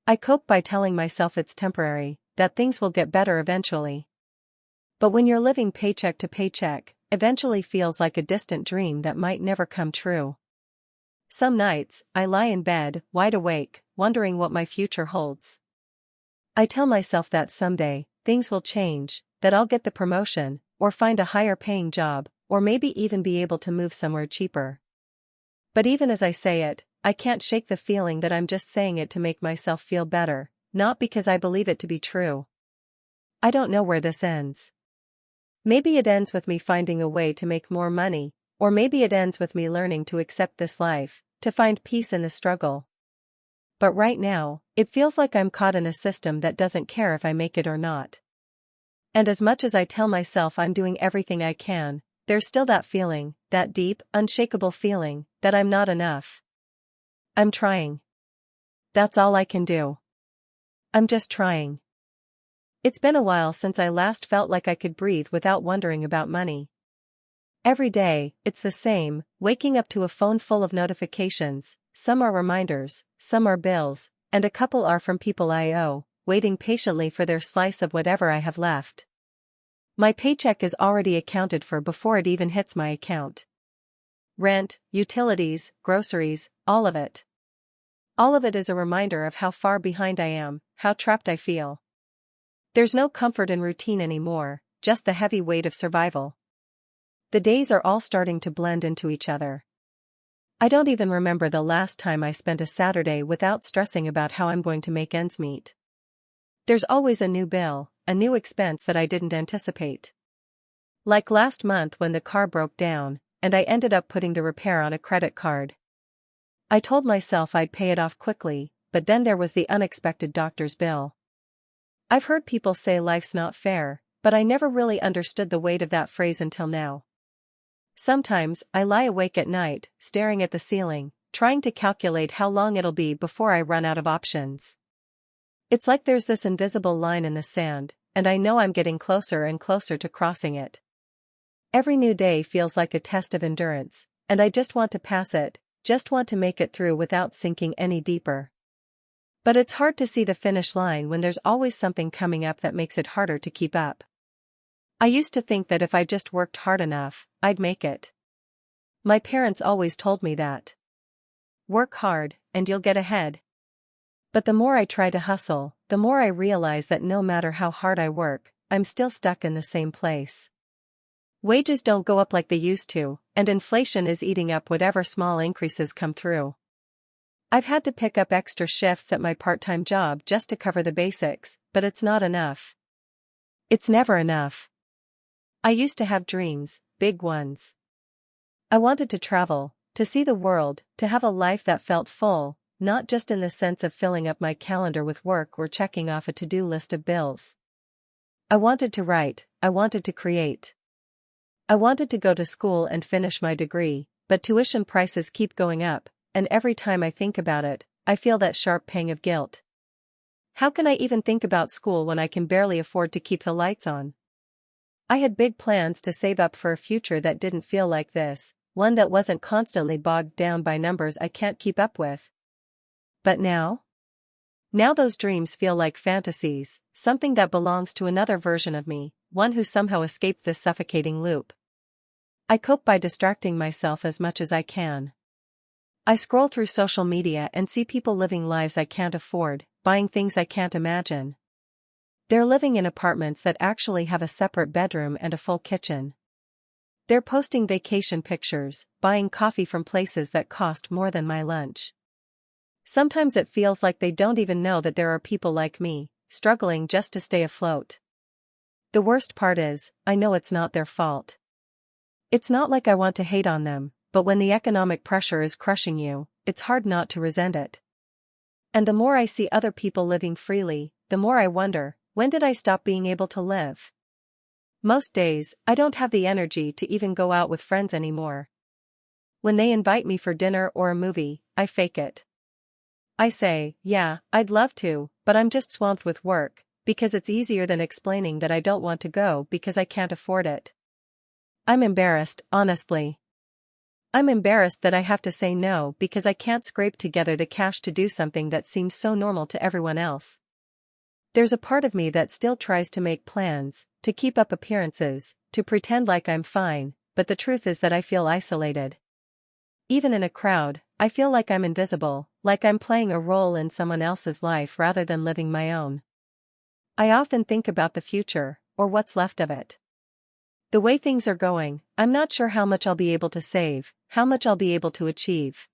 I cope by telling myself it's temporary, that things will get better eventually. But when you're living paycheck to paycheck, eventually feels like a distant dream that might never come true. Some nights, I lie in bed, wide awake, wondering what my future holds. I tell myself that someday, things will change, that I'll get the promotion, or find a higher paying job, or maybe even be able to move somewhere cheaper. But even as I say it, I can't shake the feeling that I'm just saying it to make myself feel better, not because I believe it to be true. I don't know where this ends. Maybe it ends with me finding a way to make more money, or maybe it ends with me learning to accept this life, to find peace in the struggle. But right now, it feels like I'm caught in a system that doesn't care if I make it or not. And as much as I tell myself I'm doing everything I can, there's still that feeling, that deep, unshakable feeling, that I'm not enough. I'm trying. That's all I can do. I'm just trying. It's been a while since I last felt like I could breathe without wondering about money. Every day, it's the same, waking up to a phone full of notifications. Some are reminders, some are bills, and a couple are from people I owe, waiting patiently for their slice of whatever I have left. My paycheck is already accounted for before it even hits my account. Rent, utilities, groceries, all of it. All of it is a reminder of how far behind I am, how trapped I feel. There's no comfort in routine anymore, just the heavy weight of survival. The days are all starting to blend into each other. I don't even remember the last time I spent a Saturday without stressing about how I'm going to make ends meet. There's always a new bill, a new expense that I didn't anticipate. Like last month when the car broke down, and I ended up putting the repair on a credit card. I told myself I'd pay it off quickly, but then there was the unexpected doctor's bill. I've heard people say life's not fair, but I never really understood the weight of that phrase until now. Sometimes, I lie awake at night, staring at the ceiling, trying to calculate how long it'll be before I run out of options. It's like there's this invisible line in the sand, and I know I'm getting closer and closer to crossing it. Every new day feels like a test of endurance, and I just want to pass it, just want to make it through without sinking any deeper. But it's hard to see the finish line when there's always something coming up that makes it harder to keep up. I used to think that if I just worked hard enough, I'd make it. My parents always told me that. Work hard, and you'll get ahead. But the more I try to hustle, the more I realize that no matter how hard I work, I'm still stuck in the same place. Wages don't go up like they used to, and inflation is eating up whatever small increases come through. I've had to pick up extra shifts at my part-time job just to cover the basics, but it's not enough. It's never enough. I used to have dreams, big ones. I wanted to travel, to see the world, to have a life that felt full, not just in the sense of filling up my calendar with work or checking off a to-do list of bills. I wanted to write, I wanted to create. I wanted to go to school and finish my degree, but tuition prices keep going up, and every time I think about it, I feel that sharp pang of guilt. How can I even think about school when I can barely afford to keep the lights on? I had big plans to save up for a future that didn't feel like this, one that wasn't constantly bogged down by numbers I can't keep up with. But now? Now those dreams feel like fantasies, something that belongs to another version of me, one who somehow escaped this suffocating loop. I cope by distracting myself as much as I can. I scroll through social media and see people living lives I can't afford, buying things I can't imagine. They're living in apartments that actually have a separate bedroom and a full kitchen. They're posting vacation pictures, buying coffee from places that cost more than my lunch. Sometimes it feels like they don't even know that there are people like me, struggling just to stay afloat. The worst part is, I know it's not their fault. It's not like I want to hate on them, but when the economic pressure is crushing you, it's hard not to resent it. And the more I see other people living freely, the more I wonder, when did I stop being able to live? Most days, I don't have the energy to even go out with friends anymore. When they invite me for dinner or a movie, I fake it. I say, yeah, I'd love to, but I'm just swamped with work, because it's easier than explaining that I don't want to go because I can't afford it. I'm embarrassed, honestly. I'm embarrassed that I have to say no because I can't scrape together the cash to do something that seems so normal to everyone else. There's a part of me that still tries to make plans, to keep up appearances, to pretend like I'm fine, but the truth is that I feel isolated. Even in a crowd, I feel like I'm invisible, like I'm playing a role in someone else's life rather than living my own. I often think about the future, or what's left of it. The way things are going, I'm not sure how much I'll be able to save, how much I'll be able to achieve.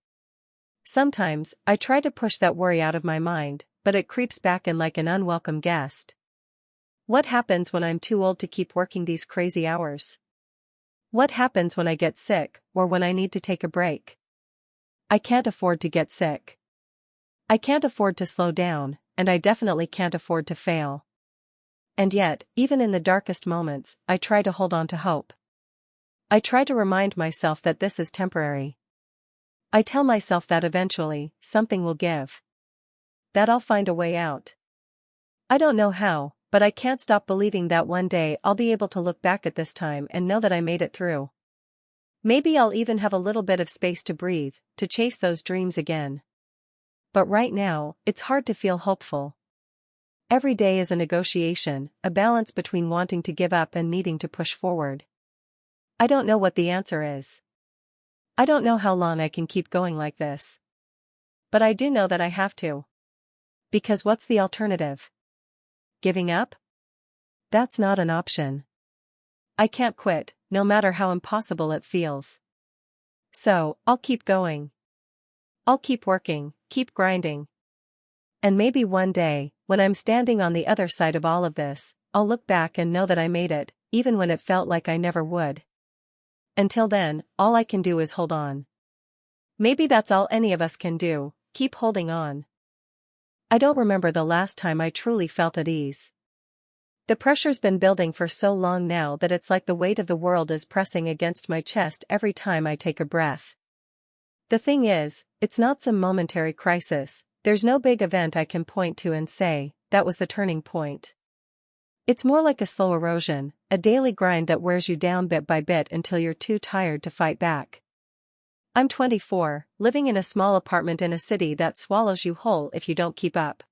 Sometimes, I try to push that worry out of my mind, but it creeps back in like an unwelcome guest. What happens when I'm too old to keep working these crazy hours? What happens when I get sick, or when I need to take a break? I can't afford to get sick. I can't afford to slow down, and I definitely can't afford to fail. And yet, even in the darkest moments, I try to hold on to hope. I try to remind myself that this is temporary. I tell myself that eventually, something will give. That I'll find a way out. I don't know how, but I can't stop believing that one day I'll be able to look back at this time and know that I made it through. Maybe I'll even have a little bit of space to breathe, to chase those dreams again. But right now, it's hard to feel hopeful. Every day is a negotiation, a balance between wanting to give up and needing to push forward. I don't know what the answer is. I don't know how long I can keep going like this. But I do know that I have to. Because what's the alternative? Giving up? That's not an option. I can't quit, no matter how impossible it feels. So, I'll keep going. I'll keep working, keep grinding. And maybe one day, when I'm standing on the other side of all of this, I'll look back and know that I made it, even when it felt like I never would. Until then, all I can do is hold on. Maybe that's all any of us can do, keep holding on. I don't remember the last time I truly felt at ease. The pressure's been building for so long now that it's like the weight of the world is pressing against my chest every time I take a breath. The thing is, it's not some momentary crisis, there's no big event I can point to and say, that was the turning point. It's more like a slow erosion, a daily grind that wears you down bit by bit until you're too tired to fight back. I'm 24, living in a small apartment in a city that swallows you whole if you don't keep up.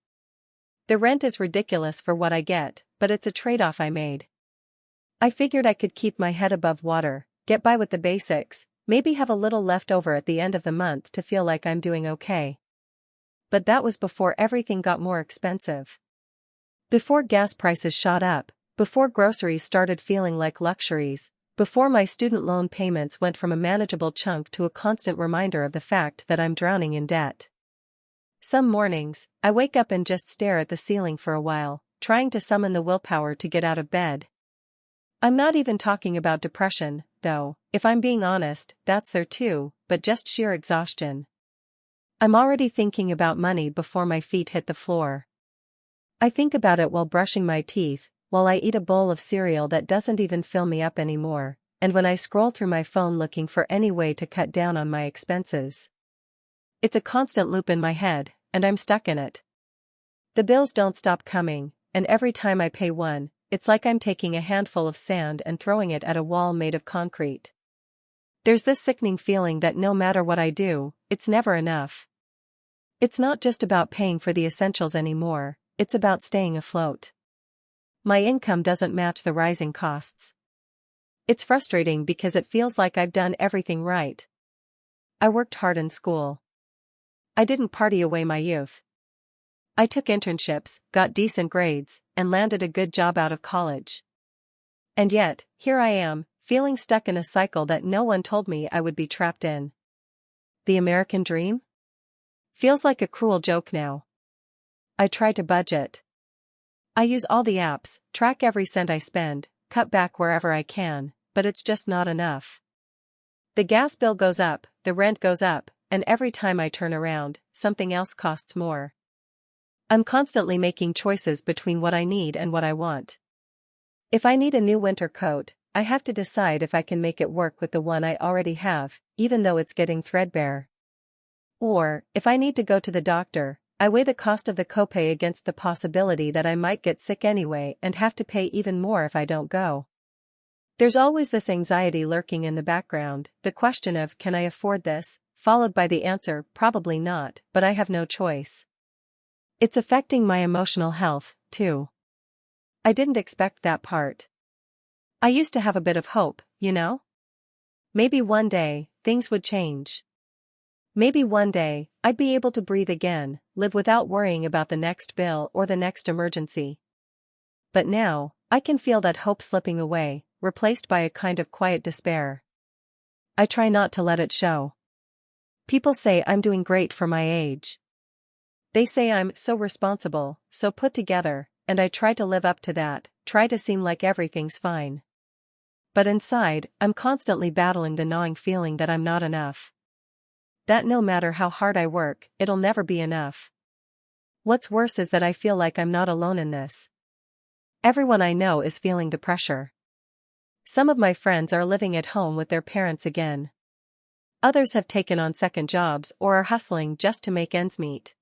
The rent is ridiculous for what I get, but it's a trade-off I made. I figured I could keep my head above water, get by with the basics, maybe have a little left over at the end of the month to feel like I'm doing okay. But that was before everything got more expensive. Before gas prices shot up, before groceries started feeling like luxuries, before my student loan payments went from a manageable chunk to a constant reminder of the fact that I'm drowning in debt. Some mornings, I wake up and just stare at the ceiling for a while, trying to summon the willpower to get out of bed. I'm not even talking about depression, though, if I'm being honest, that's there too, but just sheer exhaustion. I'm already thinking about money before my feet hit the floor. I think about it while brushing my teeth, while I eat a bowl of cereal that doesn't even fill me up anymore, and when I scroll through my phone looking for any way to cut down on my expenses. It's a constant loop in my head, and I'm stuck in it. The bills don't stop coming, and every time I pay one, it's like I'm taking a handful of sand and throwing it at a wall made of concrete. There's this sickening feeling that no matter what I do, it's never enough. It's not just about paying for the essentials anymore, it's about staying afloat. My income doesn't match the rising costs. It's frustrating because it feels like I've done everything right. I worked hard in school. I didn't party away my youth. I took internships, got decent grades, and landed a good job out of college. And yet, here I am, feeling stuck in a cycle that no one told me I would be trapped in. The American dream? Feels like a cruel joke now. I try to budget. I use all the apps, track every cent I spend, cut back wherever I can, but it's just not enough. The gas bill goes up, the rent goes up, and every time I turn around, something else costs more. I'm constantly making choices between what I need and what I want. If I need a new winter coat, I have to decide if I can make it work with the one I already have, even though it's getting threadbare. Or, if I need to go to the doctor, I weigh the cost of the copay against the possibility that I might get sick anyway and have to pay even more if I don't go. There's always this anxiety lurking in the background, the question of can I afford this, followed by the answer probably not, but I have no choice. It's affecting my emotional health, too. I didn't expect that part. I used to have a bit of hope, you know? Maybe one day, things would change. Maybe one day, I'd be able to breathe again, live without worrying about the next bill or the next emergency. But now, I can feel that hope slipping away, replaced by a kind of quiet despair. I try not to let it show. People say I'm doing great for my age. They say I'm so responsible, so put together, and I try to live up to that, try to seem like everything's fine. But inside, I'm constantly battling the gnawing feeling that I'm not enough. That no matter how hard I work, it'll never be enough. What's worse is that I feel like I'm not alone in this. Everyone I know is feeling the pressure. Some of my friends are living at home with their parents again. Others have taken on second jobs or are hustling just to make ends meet.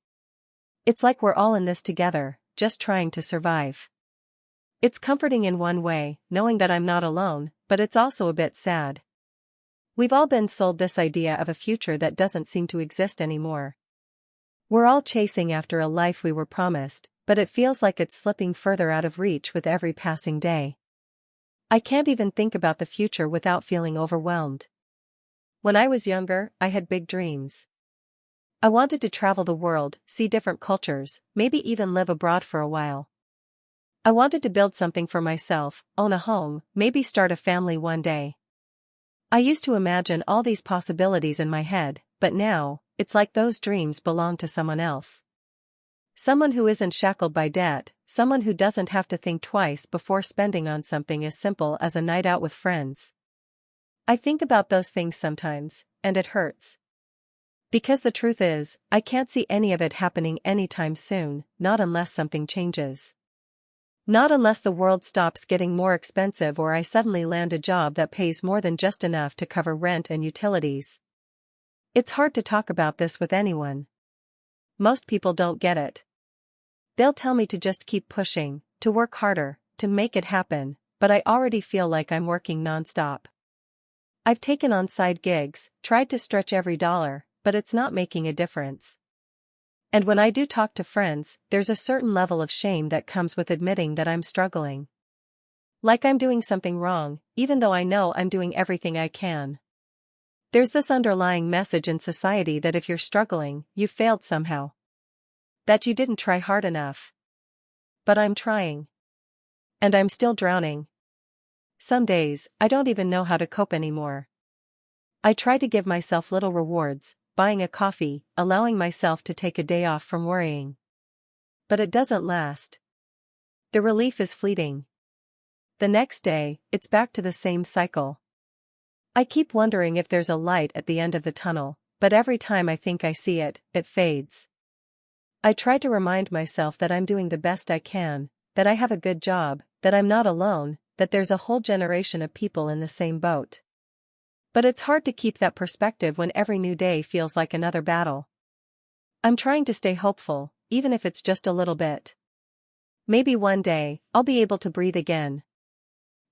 It's like we're all in this together, just trying to survive. It's comforting in one way, knowing that I'm not alone, but it's also a bit sad. We've all been sold this idea of a future that doesn't seem to exist anymore. We're all chasing after a life we were promised, but it feels like it's slipping further out of reach with every passing day. I can't even think about the future without feeling overwhelmed. When I was younger, I had big dreams. I wanted to travel the world, see different cultures, maybe even live abroad for a while. I wanted to build something for myself, own a home, maybe start a family one day. I used to imagine all these possibilities in my head, but now, it's like those dreams belong to someone else. Someone who isn't shackled by debt, someone who doesn't have to think twice before spending on something as simple as a night out with friends. I think about those things sometimes, and it hurts. Because the truth is, I can't see any of it happening anytime soon, not unless something changes. Not unless the world stops getting more expensive or I suddenly land a job that pays more than just enough to cover rent and utilities. It's hard to talk about this with anyone. Most people don't get it. They'll tell me to just keep pushing, to work harder, to make it happen, but I already feel like I'm working nonstop. I've taken on side gigs, tried to stretch every dollar, but it's not making a difference. And when I do talk to friends, there's a certain level of shame that comes with admitting that I'm struggling. Like I'm doing something wrong, even though I know I'm doing everything I can. There's this underlying message in society that if you're struggling, you failed somehow. That you didn't try hard enough. But I'm trying. And I'm still drowning. Some days, I don't even know how to cope anymore. I try to give myself little rewards, buying a coffee, allowing myself to take a day off from worrying. But it doesn't last. The relief is fleeting. The next day, it's back to the same cycle. I keep wondering if there's a light at the end of the tunnel, but every time I think I see it, it fades. I try to remind myself that I'm doing the best I can, that I have a good job, that I'm not alone, that there's a whole generation of people in the same boat. But it's hard to keep that perspective when every new day feels like another battle. I'm trying to stay hopeful, even if it's just a little bit. Maybe one day, I'll be able to breathe again.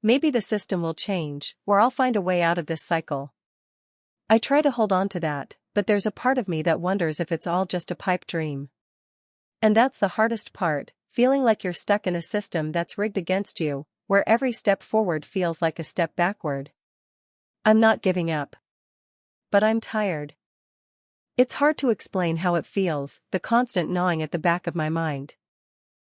Maybe the system will change, or I'll find a way out of this cycle. I try to hold on to that, but there's a part of me that wonders if it's all just a pipe dream. And that's the hardest part, feeling like you're stuck in a system that's rigged against you, where every step forward feels like a step backward. I'm not giving up. But I'm tired. It's hard to explain how it feels, the constant gnawing at the back of my mind.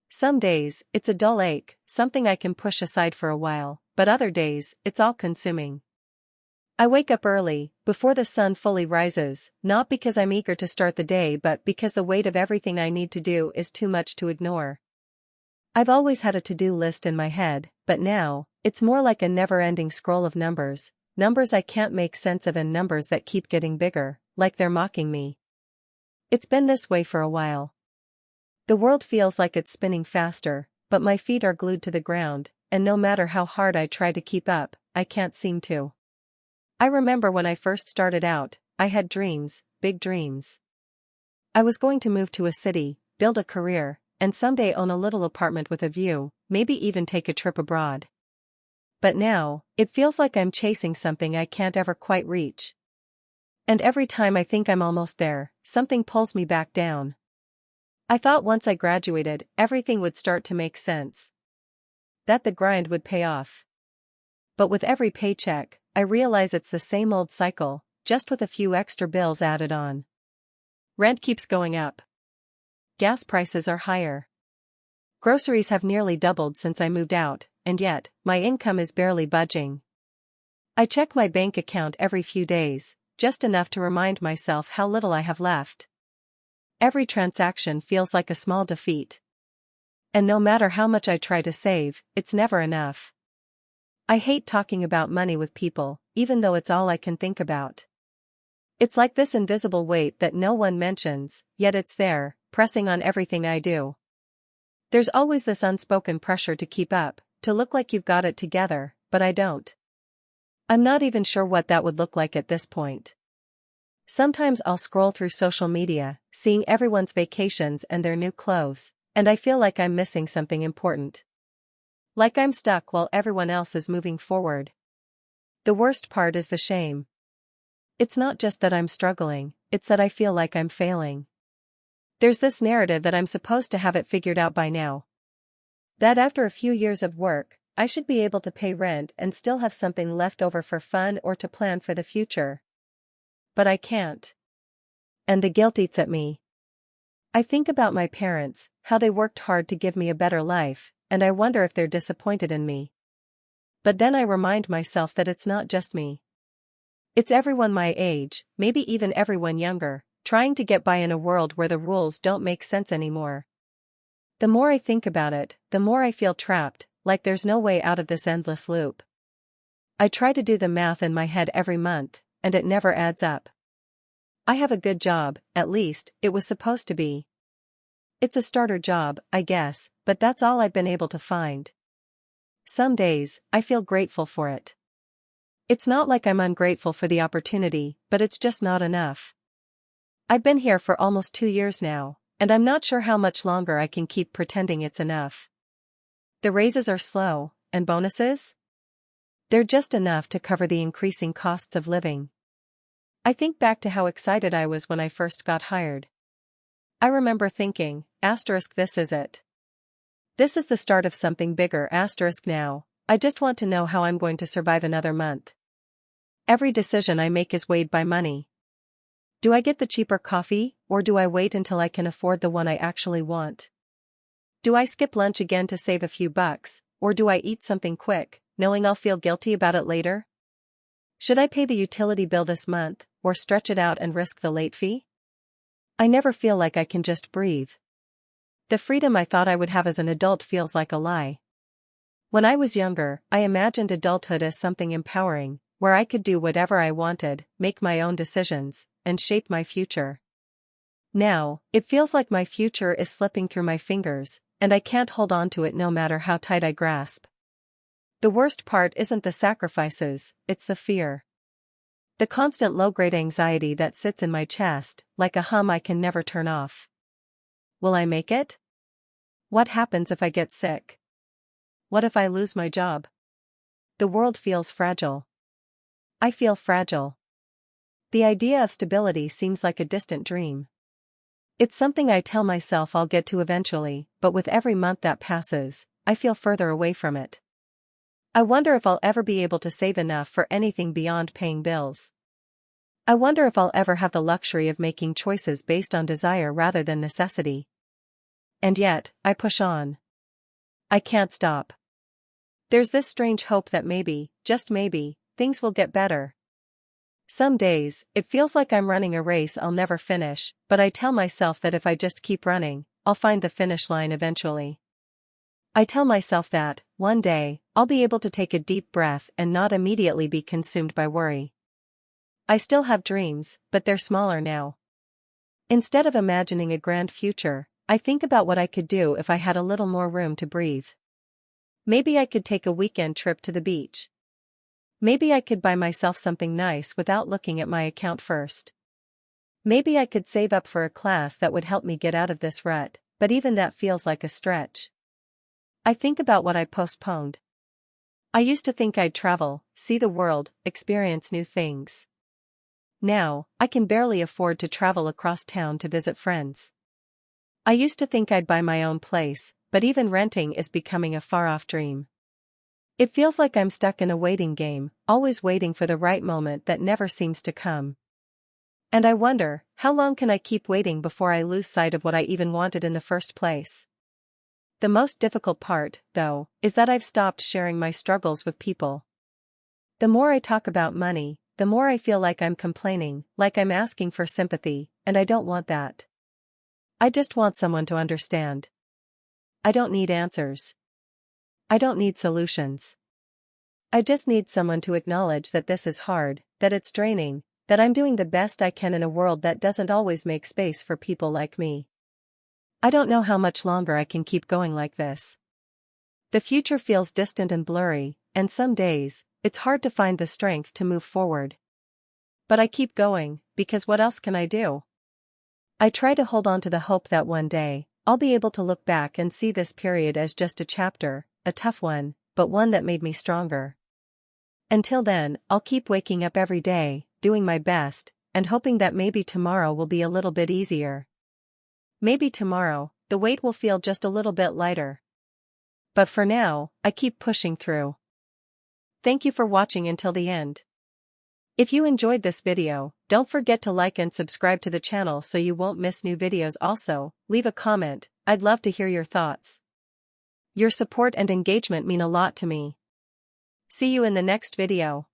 Some days, it's a dull ache, something I can push aside for a while, but other days, it's all-consuming. I wake up early, before the sun fully rises, not because I'm eager to start the day but because the weight of everything I need to do is too much to ignore. I've always had a to-do list in my head, but now, it's more like a never-ending scroll of numbers I can't make sense of and numbers that keep getting bigger, like they're mocking me. It's been this way for a while. The world feels like it's spinning faster, but my feet are glued to the ground, and no matter how hard I try to keep up, I can't seem to. I remember when I first started out, I had dreams, big dreams. I was going to move to a city, build a career, and someday own a little apartment with a view, maybe even take a trip abroad. But now, it feels like I'm chasing something I can't ever quite reach. And every time I think I'm almost there, something pulls me back down. I thought once I graduated, everything would start to make sense. That the grind would pay off. But with every paycheck, I realize it's the same old cycle, just with a few extra bills added on. Rent keeps going up. Gas prices are higher. Groceries have nearly doubled since I moved out, and yet, my income is barely budging. I check my bank account every few days, just enough to remind myself how little I have left. Every transaction feels like a small defeat. And no matter how much I try to save, it's never enough. I hate talking about money with people, even though it's all I can think about. It's like this invisible weight that no one mentions, yet it's there, pressing on everything I do. There's always this unspoken pressure to keep up, to look like you've got it together, but I don't. I'm not even sure what that would look like at this point. Sometimes I'll scroll through social media, seeing everyone's vacations and their new clothes, and I feel like I'm missing something important. Like I'm stuck while everyone else is moving forward. The worst part is the shame. It's not just that I'm struggling, it's that I feel like I'm failing. There's this narrative that I'm supposed to have it figured out by now. That after a few years of work, I should be able to pay rent and still have something left over for fun or to plan for the future. But I can't. And the guilt eats at me. I think about my parents, how they worked hard to give me a better life, and I wonder if they're disappointed in me. But then I remind myself that it's not just me. It's everyone my age, maybe even everyone younger, trying to get by in a world where the rules don't make sense anymore. The more I think about it, the more I feel trapped, like there's no way out of this endless loop. I try to do the math in my head every month, and it never adds up. I have a good job, at least, it was supposed to be. It's a starter job, I guess, but that's all I've been able to find. Some days, I feel grateful for it. It's not like I'm ungrateful for the opportunity, but it's just not enough. I've been here for almost 2 years now, and I'm not sure how much longer I can keep pretending it's enough. The raises are slow, and bonuses? They're just enough to cover the increasing costs of living. I think back to how excited I was when I first got hired. I remember thinking, this is it. This is the start of something bigger, now, I just want to know how I'm going to survive another month. Every decision I make is weighed by money. Do I get the cheaper coffee, or do I wait until I can afford the one I actually want? Do I skip lunch again to save a few bucks, or do I eat something quick, knowing I'll feel guilty about it later? Should I pay the utility bill this month, or stretch it out and risk the late fee? I never feel like I can just breathe. The freedom I thought I would have as an adult feels like a lie. When I was younger, I imagined adulthood as something empowering, where I could do whatever I wanted, make my own decisions, and shape my future. Now, it feels like my future is slipping through my fingers, and I can't hold on to it no matter how tight I grasp. The worst part isn't the sacrifices, it's the fear. The constant low-grade anxiety that sits in my chest, like a hum I can never turn off. Will I make it? What happens if I get sick? What if I lose my job? The world feels fragile. I feel fragile. The idea of stability seems like a distant dream. It's something I tell myself I'll get to eventually, but with every month that passes, I feel further away from it. I wonder if I'll ever be able to save enough for anything beyond paying bills. I wonder if I'll ever have the luxury of making choices based on desire rather than necessity. And yet, I push on. I can't stop. There's this strange hope that maybe, just maybe, things will get better. Some days, it feels like I'm running a race I'll never finish, but I tell myself that if I just keep running, I'll find the finish line eventually. I tell myself that, one day, I'll be able to take a deep breath and not immediately be consumed by worry. I still have dreams, but they're smaller now. Instead of imagining a grand future, I think about what I could do if I had a little more room to breathe. Maybe I could take a weekend trip to the beach. Maybe I could buy myself something nice without looking at my account first. Maybe I could save up for a class that would help me get out of this rut, but even that feels like a stretch. I think about what I postponed. I used to think I'd travel, see the world, experience new things. Now, I can barely afford to travel across town to visit friends. I used to think I'd buy my own place, but even renting is becoming a far-off dream. It feels like I'm stuck in a waiting game, always waiting for the right moment that never seems to come. And I wonder, how long can I keep waiting before I lose sight of what I even wanted in the first place? The most difficult part, though, is that I've stopped sharing my struggles with people. The more I talk about money, the more I feel like I'm complaining, like I'm asking for sympathy, and I don't want that. I just want someone to understand. I don't need answers. I don't need solutions. I just need someone to acknowledge that this is hard, that it's draining, that I'm doing the best I can in a world that doesn't always make space for people like me. I don't know how much longer I can keep going like this. The future feels distant and blurry, and some days, it's hard to find the strength to move forward. But I keep going, because what else can I do? I try to hold on to the hope that one day, I'll be able to look back and see this period as just a chapter, a tough one, but one that made me stronger. Until then, I'll keep waking up every day, doing my best, and hoping that maybe tomorrow will be a little bit easier. Maybe tomorrow, the weight will feel just a little bit lighter. But for now, I keep pushing through. Thank you for watching until the end. If you enjoyed this video, don't forget to like and subscribe to the channel so you won't miss new videos. Also, leave a comment, I'd love to hear your thoughts. Your support and engagement mean a lot to me. See you in the next video.